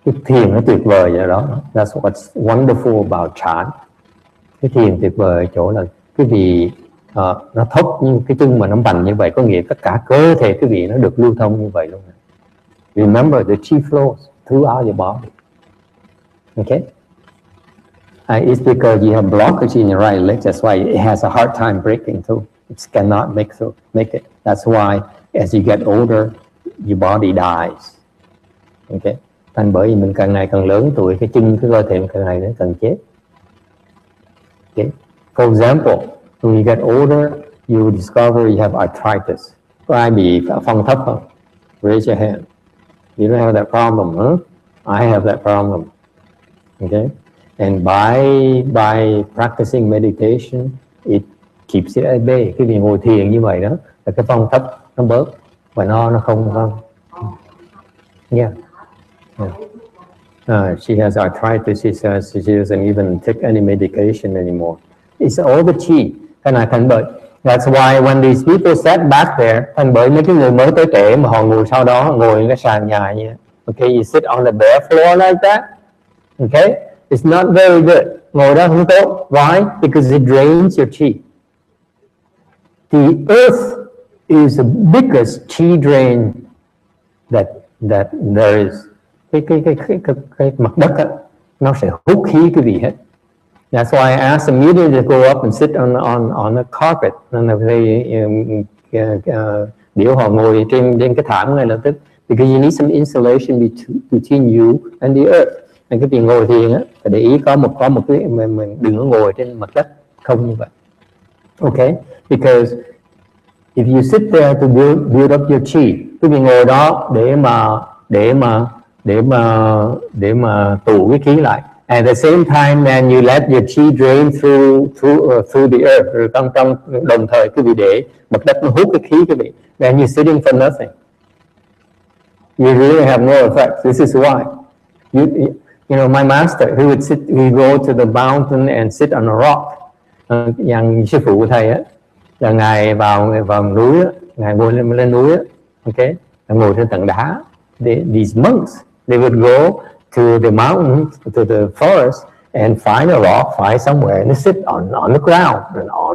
Cái thiền nó tuyệt vời vậy đó. That's what's wonderful about Chan. Cái thiền tuyệt vời ở chỗ là quý vị nó thốc như cái chân mà nó mạnh như vậy, có nghĩa tất cả cơ thể quý vị nó được lưu thông như vậy luôn. Remember, the chi flows throughout your body. Okay? It's because you have blockage in your right leg. That's why it has a hard time breaking through. It cannot make it. That's why as you get older, your body dies. Okay? Thành bởi vì mình càng ngày càng lớn tuổi, cái cơ thể càng ngày nó càng chết. Okay? For example, when you get older, you discover you have arthritis. Có ai bị phong thấp không? Raise your hand. You don't have that problem, huh? I have that problem. Okay? And by practicing meditation, it keeps it at bay. Cái việc ngồi thiền như vậy đó, là cái phong thấp nó bớt và nó không. Yeah. She has arthritis. She says she doesn't even take any medication anymore. It's all the chi. Cái này thành bởi. That's why when these people sat back there, thành bởi mấy cái người mới tới trễ mà họ ngồi sau đó, ngồi cái sàn nhà như vậy. Okay, you sit on the bare floor like that. Okay, it's not very good. Ngồi đó không tốt. Why? Because it drains your chi. The earth is the biggest chi drain that there is. Cái mặt đất á, nó sẽ hút khí cái gì hết. That's why I asked the media to go up and sit on the carpet. Nên biểu họ ngồi trên cái thảm ngay lập tức. Because you need some insulation between you and the earth. Nên cái việc ngồi thiền á, phải để ý có một cái mình đừng có ngồi trên mặt đất không như vậy. Okay? Because if you sit there to build up your chi, cái việc ngồi đó để mà tụ cái khí lại. At the same time, then you let your chi drain through the earth. Rồi trong đồng thời quý vị để mặt đất nó hút cái khí quý vị. Then you're sitting for nothing. You really have no effect. This is why. You know, my master, he would go to the mountain and sit on a rock. Sư phụ của thầy á, là ngài vào núi á, ngài ngồi lên núi á, okay, ngồi trên tảng đá. These monks, they would go to the mountains, to the forest, and find a rock, find somewhere, and sit on the ground,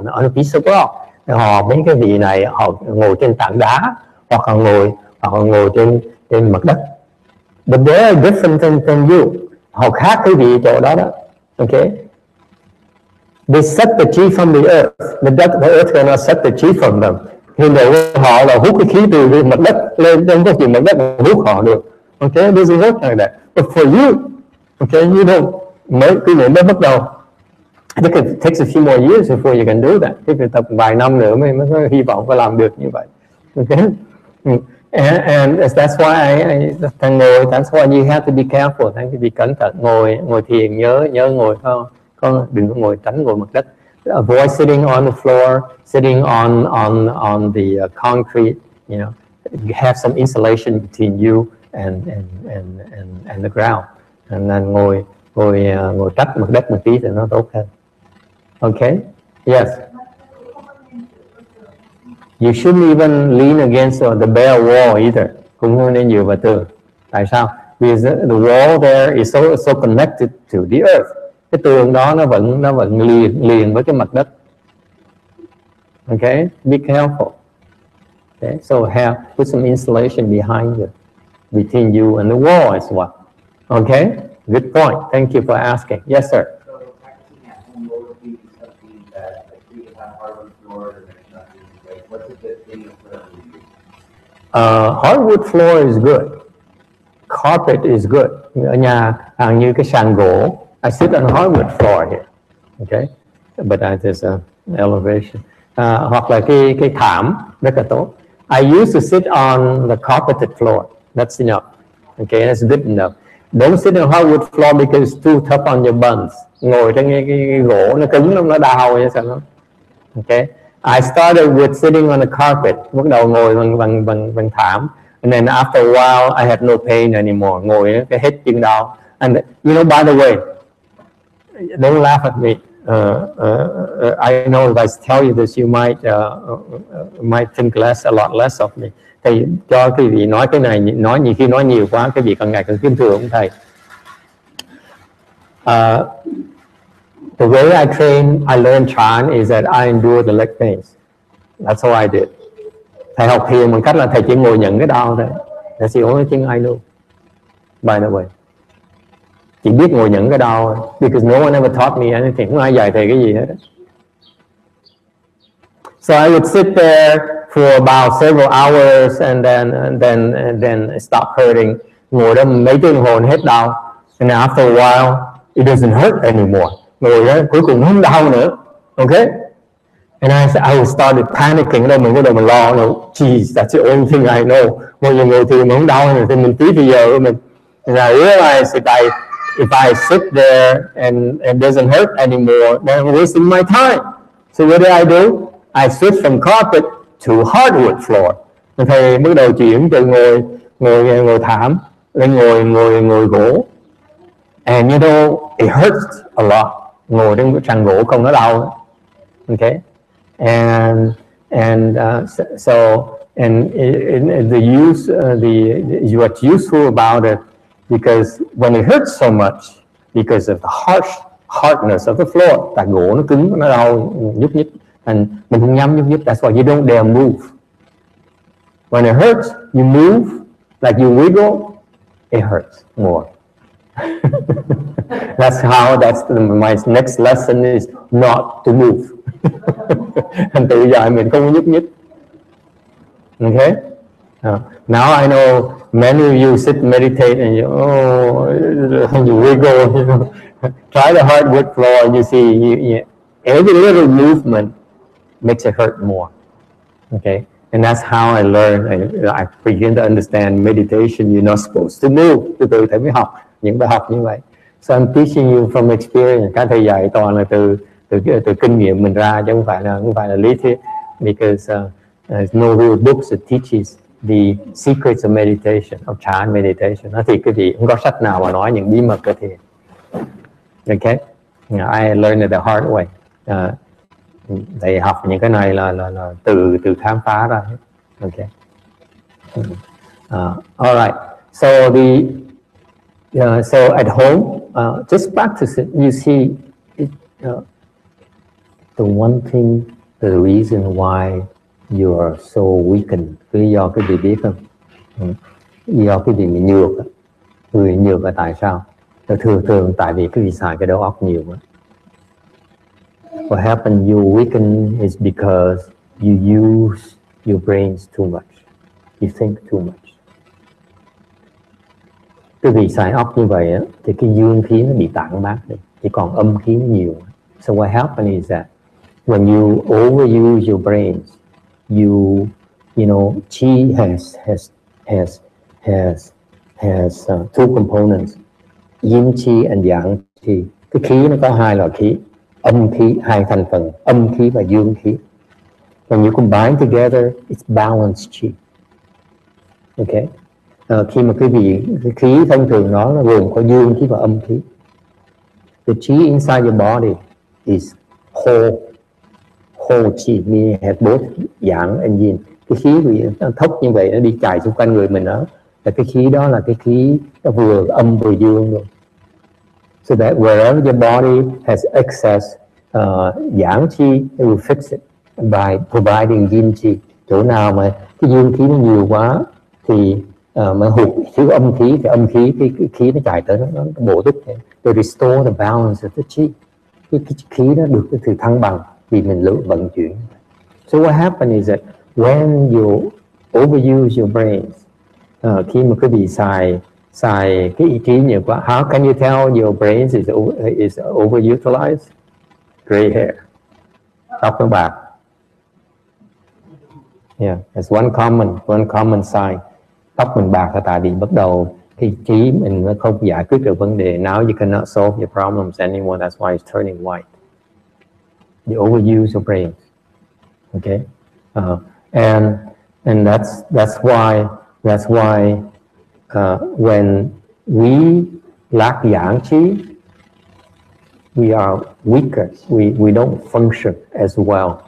on a piece of rock. Họ mấy cái vị này họ ngồi trên tảng đá, hoặc là ngồi trên mặt đất. But they are different than you. Họ khác cái vị chỗ đó đó. Okay. They set the chi from the earth. The earth cannot set the chi from them. Thì họ là hút cái khí từ mặt đất lên, không có chuyện mặt đất hút họ được. Okay, this is work like that. But for you, okay, you don't. Cái này mới bắt đầu. I think it takes a few more years before you can do that. Cái phải tập vài năm nữa mới có hy vọng có làm được như vậy. Okay, and that's why that's why you have to be careful. Phải be cẩn thận. Ngồi thiền nhớ ngồi không đừng có ngồi tránh ngồi mặt đất. Avoid sitting on the floor, sitting on the concrete. You know, have some insulation between you and the ground. And then ngồi trách mặt đất một tí thì nó tốt hơn. Okay? Yes. You shouldn't even lean against the bare wall either. Cũng không nên dựa vào tường. Tại sao? Because the wall there is so connected to the earth. Cái tường đó nó vẫn liền với cái mặt đất. Okay? Be careful. Okay? So put some insulation behind you, between you and the wall as well. Okay? Good point. Thank you for asking. Yes, sir. So practicing at home, what would be something that we can have hardwood floor and there's nothing, like what's a good thing for them? Hardwood floor is good. Carpet is good. Ở nhà như cái sàn gỗ. I sit on hardwood floor here. Okay? But there's an elevation. Hoặc là cái thảm rất là tốt. I used to sit on the carpeted floor. That's enough. Okay, that's good enough. Don't sit on hardwood floor because it's too tough on your buns. Ngồi trên cái gỗ nó cứng lắm, nó đau vậy sao nó. Okay. I started with sitting on the carpet. Bắt đầu ngồi bằng thảm. And then after a while, I had no pain anymore. Ngồi cái hết chân đau. And you know, by the way, don't laugh at me. I know if I tell you this, you might think a lot less of me. Thầy cho quý vị nói cái này, khi nói nhiều quá, quý vị càng ngày càng kính thưa ông thầy. The way I train, I learn Chan is that I endure the leg pains. That's how I did. Thầy học thiền bằng cách là thầy chỉ ngồi nhận cái đau thôi. That's the only thing I know. By the way, chỉ biết ngồi nhận cái đau, because no one ever taught me anything. Không ai dạy thầy cái gì hết. So I would sit there for about several hours and then it stopped hurting. Ngồi đó mấy tiếng hồ hết đau. And after a while, it doesn't hurt anymore. Ngồi đó cuối cùng không đau nữa. Okay? And I started panicking. Mình bắt đầu mình lo. Geez, that's the only thing I know. Ngồi thì mình không đau thì mình tí bây giờ mình. And I realized if I sit there and it doesn't hurt anymore, then I'm wasting my time. So what did I do? I switched from carpet to hardwood floor. Thầy bắt đầu chuyển từ ngồi thảm lên ngồi gỗ. And you know, it hurts a lot. Ngồi trên sàn gỗ không nó đau. Okay, and what's useful about it, because when it hurts so much, because of the hardness of the floor, tại gỗ nó cứng nó đau nhúc nhích. And mình không dám nhúc nhích. That's why you don't dare move. When it hurts, you move, like you wiggle, it hurts more. My next lesson is not to move. And tự dạy mình không nhúc nhích. Okay? Now I know many of you sit meditate and you wiggle, you know. Try the hardwood floor, you see, every little movement makes it hurt more. Okay, and that's how I learned. I begin to understand meditation. You're not supposed to move. Từ thầy mới học những bài học như vậy. So I'm teaching you from experience. Các thầy dạy toàn là từ kinh nghiệm mình ra, chứ không phải là lý thuyết. Because there's no real books that teaches the secrets of meditation, of Chan meditation. Nó thì cái gì không có sách nào mà nói những bí mật của thiền. Okay, I learned it the hard way. Thầy học những cái này là từ khám phá ra. Okay. All right. So so at home, just practice it. You see, it, the one thing, the reason why you are so weakened, cứ do cái gì biết không? Do cái gì mình nhược, người nhược là tại sao? Thường tại vì cái gì xài cái đầu óc nhiều quá. What happened you weaken is because you use your brains too much. You think too much. Cái vì xài óc như vậy á, thì cái dương khí nó bị tản mát đi, chỉ còn âm khí nó nhiều. So what happened is that when you overuse your brains, you know, chi has two components, yin chi and yang chi. Cái khí nó có hai loại khí, âm khí, hai thành phần, âm khí và dương khí. When you combine together, it's balanced chi. Okay. Khi mà cái khí thông thường nó gồm có dương khí và âm khí. The chi inside your body is whole chi, meaning has both yang and yin. Cái khí bị nó thốc như vậy, nó đi chạy xung quanh người mình đó, là cái khí đó là cái khí nó vừa âm vừa dương luôn. So that wherever your body has excess yang chi, it will fix it by providing yin chi. Chỗ nào mà cái dương khí nó nhiều quá thì mà hụt thiếu âm khí, thì âm khí cái khí nó chạy tới nó bổ túc, to restore the balance of the chi. Cái khí nó được cái sự thăng bằng vì mình vận chuyển. So what happens is that when you overuse your brains, khi mà quý vị xài cái ý chí nhiều quá, how can you tell your brains is overutilized? Gray hair, tóc nó bạc. Yeah, it's one common sign. Tóc mình bạc là tại vì bắt đầu cái trí mình nó không giải quyết được vấn đề. Now you cannot solve your problems anymore. That's why it's turning white. You overuse your brains. Okay, and that's why when we lack yang chi, we are weaker. We don't function as well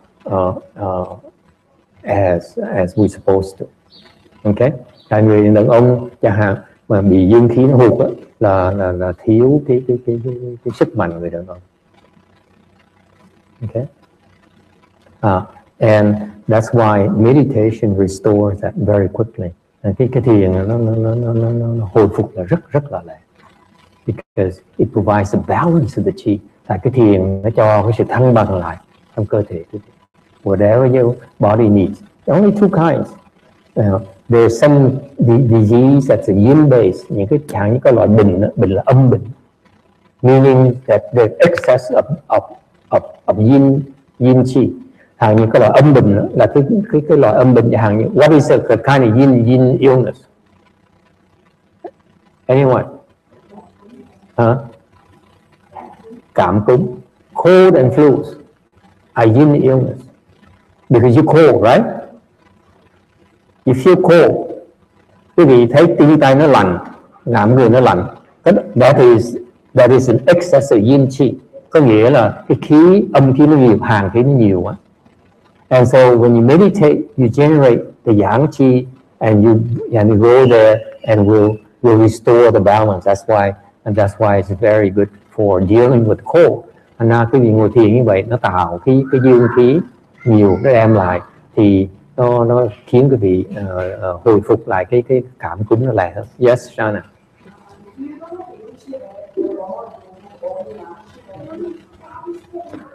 as we're supposed to. Okay. Tại người đàn ông chẳng hạn mà bị dương khí nó hụt á, là thiếu cái sức mạnh người đàn ông. Okay. And that's why meditation restores that very quickly. Cái thiền nó hồi phục là rất là lẹ. Because it provides a balance of the chi. Tại cái thiền nó cho cái sự thăng bằng lại trong cơ thể. Whatever your body needs. Only two kinds. There's some disease that's a yin base, những cái chẳng những cái loại bệnh là âm bệnh, meaning that the excess of yin chi. Hàng những cái loại âm bệnh là cái loại âm bệnh, hàng những what is the kind of yin illness? Anyone? Cảm cúm, cold and flus are yin illness because you cold, right? You feel cold. Quý vị thấy tim tay nó lạnh, ngạm người nó lạnh. That is an excess of yin chi. Có nghĩa là cái khí, âm khí nó nhiều, hàng khí nó nhiều quá. And so when you meditate, you generate the yang chi, and you go there and will restore the balance. That's why it's very good for dealing with cold. Thành ra quý vị ngồi thiền như vậy, nó tạo cái dương khí nhiều, nó đem lại thì nó khiến quý vị hồi phục lại cái cảm cúm nó lẹ hơn. Yes, Shana.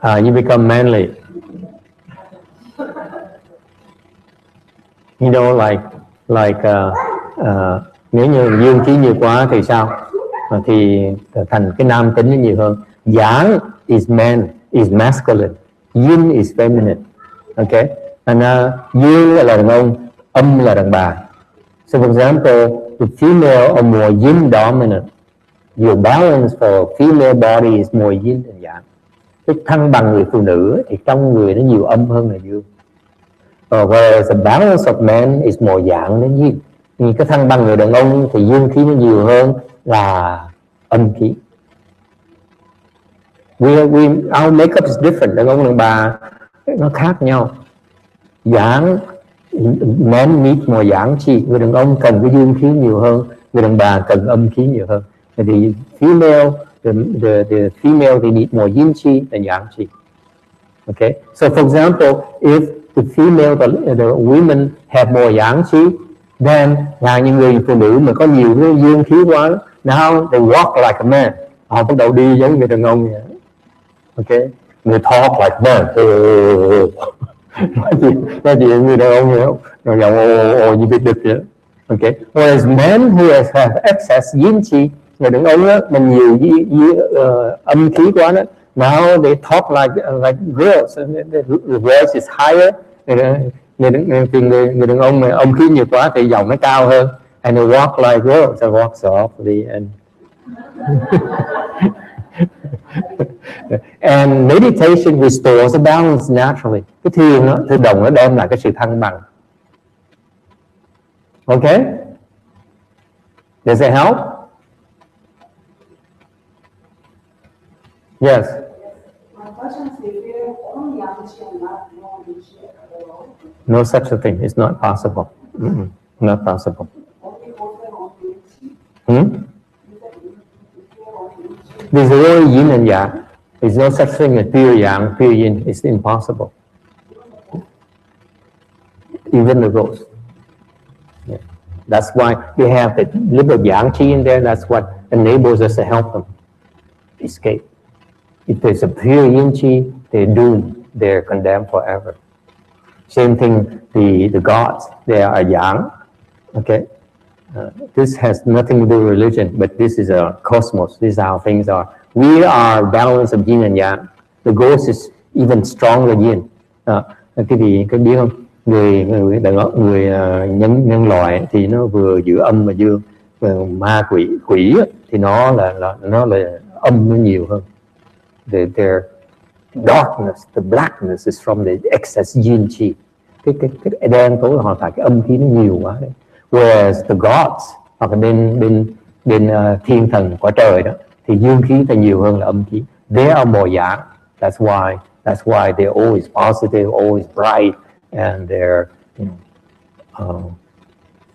You become manly. You know, like nếu như dương khí nhiều quá thì sao? Thì thành cái nam tính nó nhiều hơn. Yang is man, is masculine. Yin is feminine. Okay? And dương là đàn ông, âm là đàn bà. So for example, the female are more yin dominant. Your balance for female body is more yin than yang. Cái thăng bằng người phụ nữ thì trong người nó nhiều âm hơn là dương. Whereas the balance of men is more yang than yin. Nhưng cái thăng bằng người đàn ông thì dương khí nó nhiều hơn là âm khí. Our makeup is different. Đàn ông đàn bà nó khác nhau. Yang Men need more yang chi, người đàn ông cần cái dương khí nhiều hơn, người đàn bà cần âm khí nhiều hơn. The female, the female, they need more yin chi than yang chi. Okay, so for example, if the female, the women have more yang chi, then những người phụ nữ mà có nhiều cái dương khí quá, now they walk like a man, họ bắt đầu đi giống người đàn ông vậy. Okay, người talk like man, nói gì người đàn ông vậy không, rồi giọng như biết được vậy. Okay, whereas men who have excess yin chi, người đàn ông đó mà nhiều âm khí quá đó, now they talk like girls, the voice is higher. Người đàn ông mà âm khí nhiều quá thì giọng nó cao hơn, and they walk like girls, they walk softly and and meditation restores the balance naturally. Cái thiền đó, tự động nó đem lại cái sự thăng bằng. Okay, does it help? Yes. No such a thing. It's not possible. Not possible. There's only yin and yang. There's no such thing as pure yang, pure yin. It's impossible. Even the ghost. Yeah. That's why they have the little yang chi in there. That's what enables us to help them escape. If there's a pure yin chi, they're doomed. They're condemned forever. Same thing, the gods, they are yang. Okay, this has nothing to do with religion, but this is a cosmos. This is how things are. We are balance of yin and yang. The ghost is even stronger yin. Cái gì có biết không? Người nhân loại thì nó vừa giữ âm mà dương. Ma quỷ thì nó là âm nó nhiều hơn. Their darkness, the blackness is from the excess yin chi. Cái đen tối là họ phải cái âm khí nó nhiều quá đấy. Whereas the gods, hoặc là bên thiên thần quả trời đó, thì dương khí thì nhiều hơn là âm khí. They are more yang. That's why they're always positive, always bright, and they're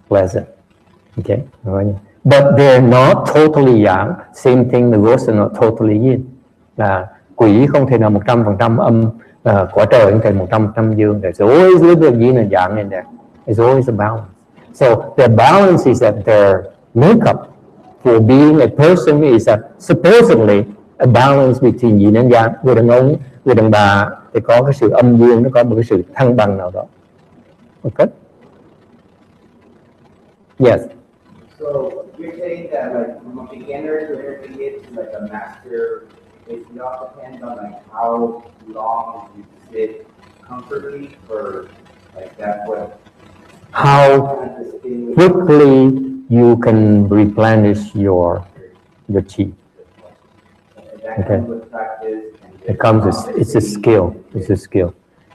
pleasant. Okay, but they're not totally yang. Same thing, the ghosts are not totally yin. Quỷ không thể nào 100% âm, quả trời không thể 100% dương. There's always a little bit yin and yang in there. There's always a balance. So the balance is that their makeup for being a person is that supposedly a balance between yin and yang. Người đàn ông, người đàn bà thì có cái sự âm dương, nó có một cái sự thăng bằng nào đó. Okay. Yes. So you're saying that like from a beginner to intermediate to like a master, it all depends on like how long you sit comfortably for like that what. How quickly you can replenish your chi. Okay. It comes, it's a skill. It's a skill.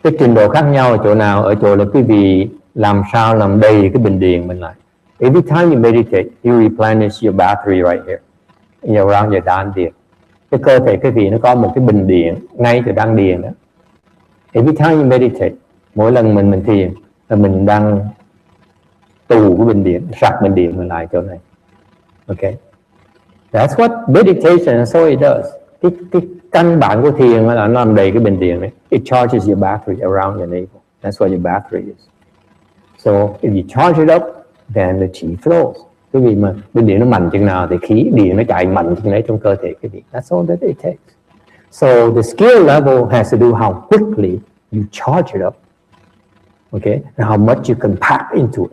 Cái trình độ khác nhau ở chỗ nào? Ở chỗ là quý vị làm sao làm đầy cái bình điền mình lại. Every time you meditate, you replenish your battery right here, around your đan điền. Cái cơ thể quý vị nó có một cái bình điện ngay từ đan điền đó. Every time you meditate, mỗi lần mình thiền là mình đang tù cái bình điện, sạc bình điện mình lại chỗ này. Okay, that's what meditation, and so it does. Cái căn bản của thiền là nó làm đầy cái bình điện này. It charges your battery around your navel. That's what your battery is. So if you charge it up, then the chi flows. Cái vì mà bình điện nó mạnh chừng nào thì khí điện nó chạy mạnh chừng đấy trong cơ thể cái vị. That's all that it takes. So the skill level has to do how quickly you charge it up. Okay, and how much you can pack into it.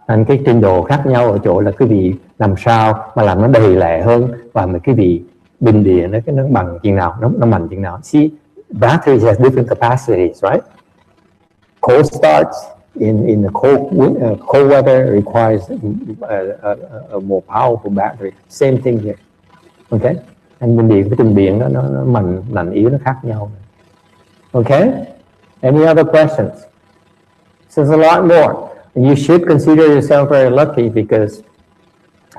Nên cái trình độ khác nhau ở chỗ là cái vị làm sao mà làm nó đầy lẹ hơn, và mà cái vị bình điện nó bằng chừng nào, nó mạnh chừng nào. See, batteries has different capacities, right? Cold starts in the cold weather requires a more powerful battery. Same thing here. Okay, and bình điện, cái trình điện đó nó mạnh yếu nó khác nhau. Okay, any other questions? So there's a lot more. You should consider yourself very lucky because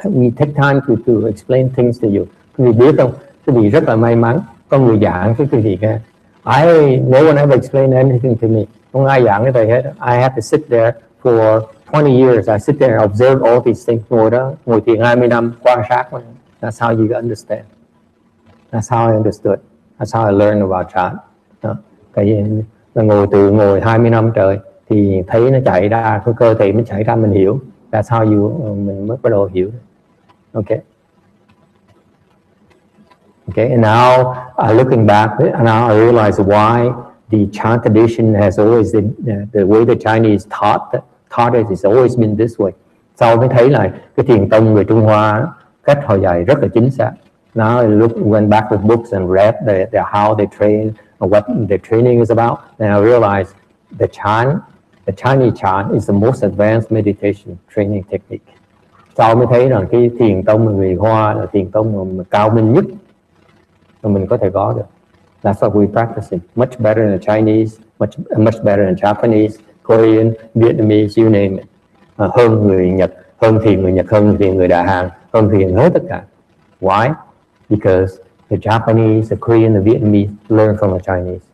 we take time to explain things to you. Quý vị biết không? Quý vị rất là may mắn. Có người giảng với quý vị nghe. No one ever explained anything to me. không ai giảng cái thầy hết. I have to sit there for 20 years. I sit there and observe all these things. Ngồi đó, ngồi thiền 20 năm, quan sát. That's how you understand. That's how I understood. That's how I learned about Chan. Tại vì là ngồi 20 năm trời thì thấy nó chạy ra, cái cơ thể nó chạy ra, mình hiểu. That's how mình mới bắt đầu hiểu. Okay. Okay, and now looking back, now I realize why the Chan tradition has always the way the Chinese taught it has always been this way. Sau mới thấy là cái thiền tông người Trung Hoa cách họ dạy rất là chính xác. Now I went back with books and read how they train and what the training is about, and I realized the Chinese Chan is the most advanced meditation training technique. Sau mới thấy rằng cái thiền tông người Hoa là thiền tông mà cao minh nhất mà mình có thể có được. That's what we practice. Much better than Chinese, much better than Japanese, Korean, Vietnamese, you name it. Hơn người Nhật, hơn thiền người Nhật, hơn thiền người Đại Hàn, hơn thiền hết tất cả. Why? Because the Japanese, the Korean, the Vietnamese learn from the Chinese.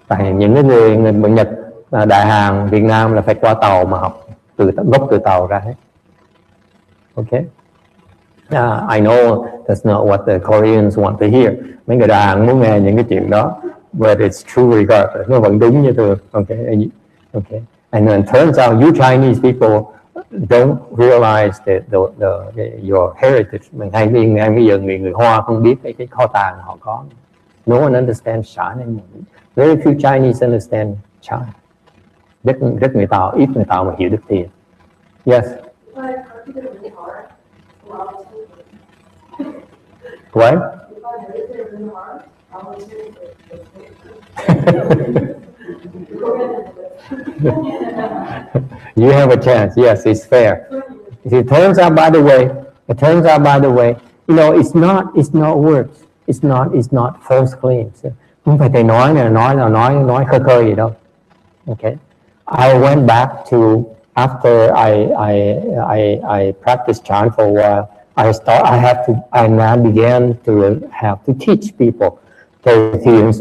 Tại những cái người Nhật, Đại Hàn, Việt Nam là phải qua tàu mà học, gốc từ tàu ra hết. Okay. I know that's not what the Koreans want to hear. Mấy người Đà Hàn muốn nghe những cái chuyện đó, but it's true regardless. Nó vẫn đúng như thường. Okay. Okay. And then it turns out you Chinese people don't realize that your heritage. Mình hay bây giờ người Hoa không biết cái kho tàng họ có. No one understands Chan anymore. Very few Chinese understand Chan. Rất người Tàu, ít người Tàu mà hiểu được thiền. Yes. What? You have a chance. Yes, it's fair. It turns out, by the way, you know, it's not words. It's not false claims. Không phải thầy nói khơi khơi gì đâu. Okay. I went back to after I practiced Chan for a while. I now began to have to teach people. Thầy thiền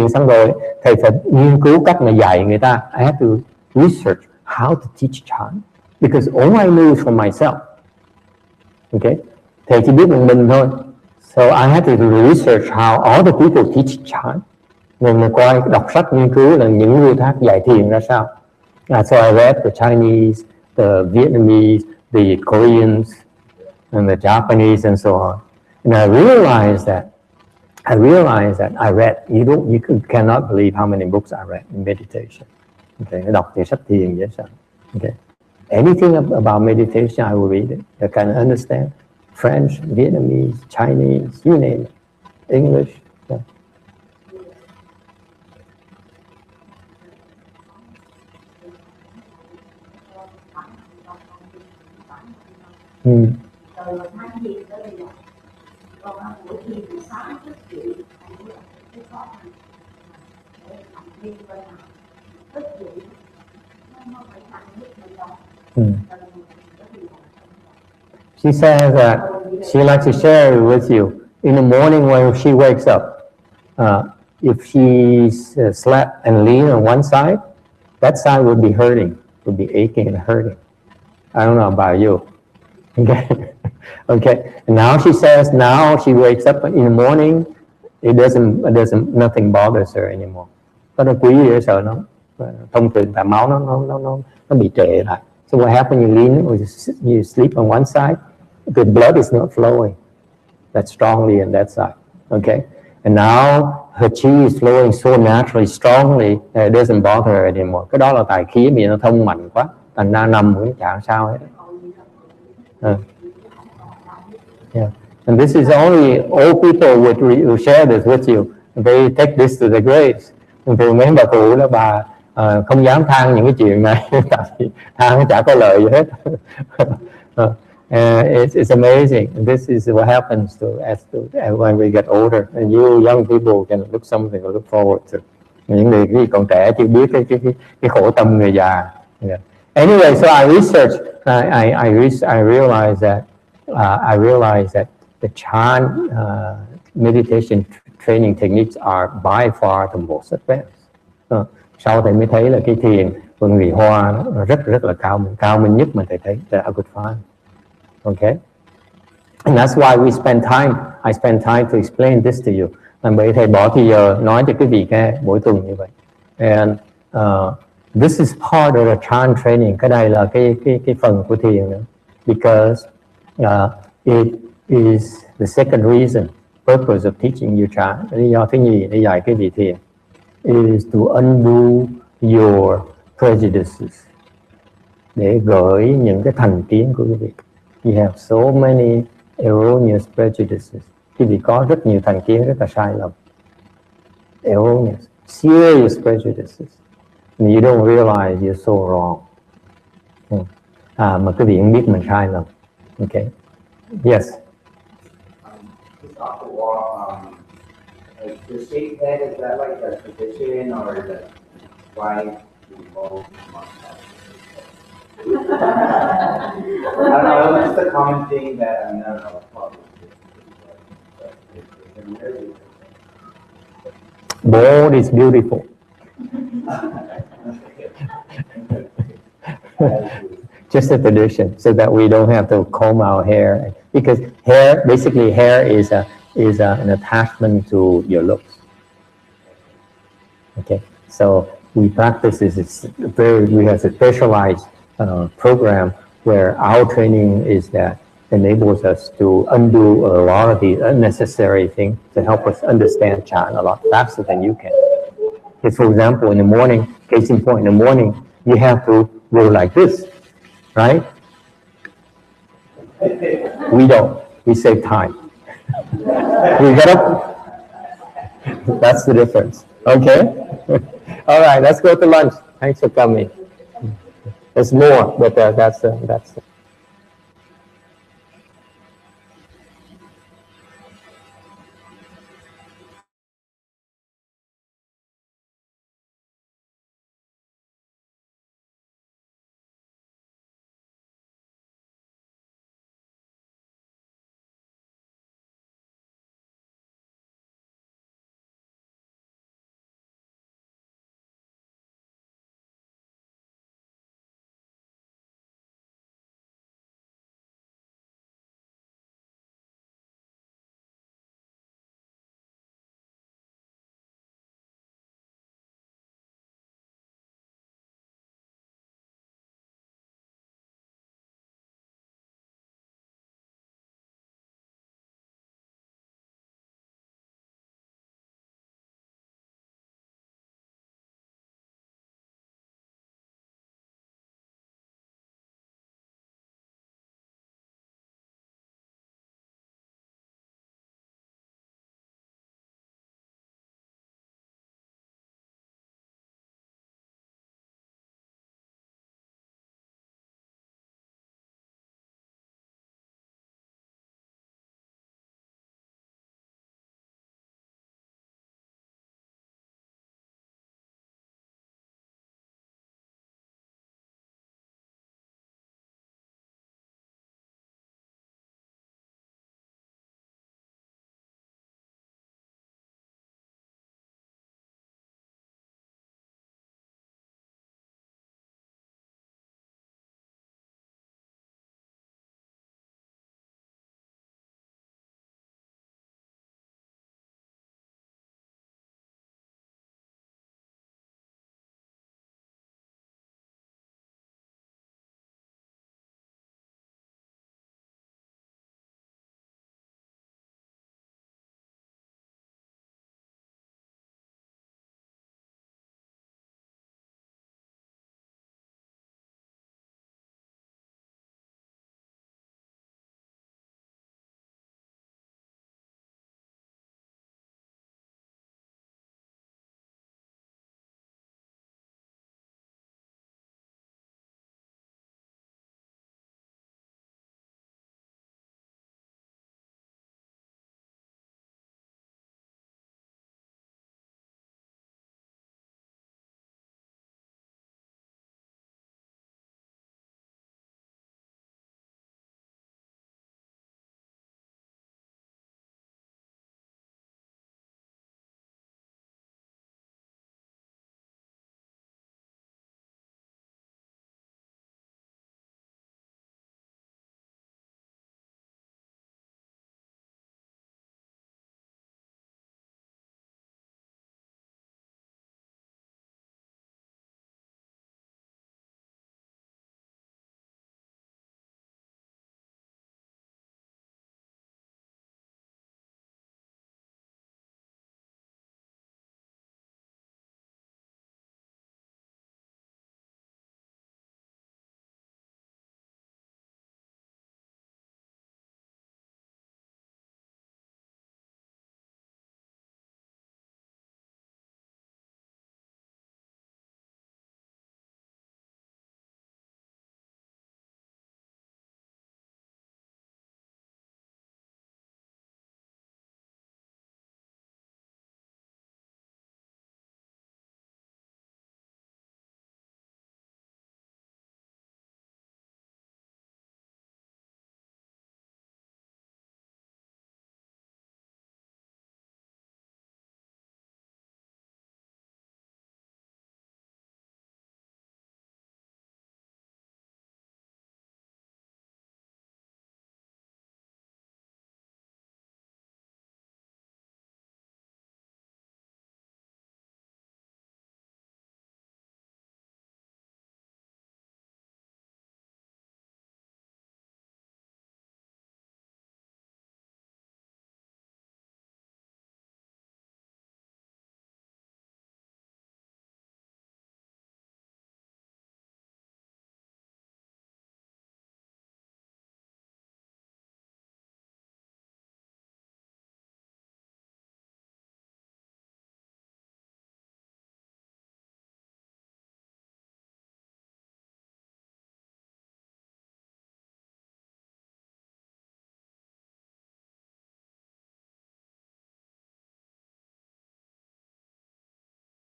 xong rồi, thầy phải nghiên cứu cách mà dạy người ta. I had to research how to teach Chan because all I knew is from myself. Okay, thầy chỉ biết mình thôi. So I had to research how other people teach Chan. Mình coi đọc sách nghiên cứu là những người khác dạy thiền ra sao. So I read the Chinese, the Vietnamese, the Koreans, and the Japanese, and so on. And I realized that I read. You cannot believe how many books I read in meditation. Okay, đọc thì sách thiền vậy sao? Okay, anything about meditation, I will read it. I can understand French, Vietnamese, Chinese, you name it, English. Yeah. She says that she likes to share it with you. In the morning when she wakes up, if she's slept and lean on one side, that side would be hurting, would be aching and hurting. I don't know about you. Okay. Okay. And now she says, now she wakes up in the morning, nothing bothers her anymore. Nó quý gì sợ nó thông thường là máu nó bị trệ lại. So what happens? You lean or you sleep on one side, the blood is not flowing that strongly on that side. Okay. And now her chi is flowing so naturally, strongly that it doesn't bother her anymore. Cái đó là tài khí vì nó thông mạnh quá, thành ra nằm cũng chả sao hết. Yeah. And this is only old people would share this with you. They take this to the graves. Thường mấy bà cụ đó bà không dám than những cái chuyện này, tại vì than nó chả có lợi gì hết. It's amazing. This is what happens when we get older, and you young people can look something to look forward to. Những người còn trẻ chưa biết cái khổ tâm người già. Yeah. Anyway, so I researched. I realized that the Chan meditation training techniques are by far the most advanced. Sau thầy mới thấy là cái thiền của người Hoa nó rất là cao minh nhất mà thầy thấy that I could find. Okay, and that's why I spend time to explain this to you. Bởi thầy bỏ thì giờ nói cho quý vị nghe mỗi tuần như vậy. And this is part of the Chan training. Cái này là cái phần của thiền nữa. Because it is the second reason, purpose of teaching you Chan. Lý do thứ nhì để dạy quý vị thiền is to undo your prejudices. Để gửi những cái thành kiến của quý vị. You have so many erroneous prejudices. Quý vị có rất nhiều thành kiến rất là sai lầm. Erroneous, serious prejudices. And you don't realize you're so wrong. Mà quý vị không biết mình sai lầm. Okay. Yes. Just off the wall, like the shaped head, is that like a tradition or is it why people I don't know, it's just a common thing that I don't know. Bold is beautiful. Just a tradition, so that we don't have to comb our hair, because hair is an attachment to your looks. Okay, so we practice this. We have a specialized program where our training is that enables us to undo a lot of the unnecessary things to help us understand Chan a lot faster than you can. Because for example, in the morning, case in point, in the morning, you have to go like this, right? We don't. We save time. We get up. That's the difference. Okay? All right, let's go to lunch. Thanks for coming. There's more, but that's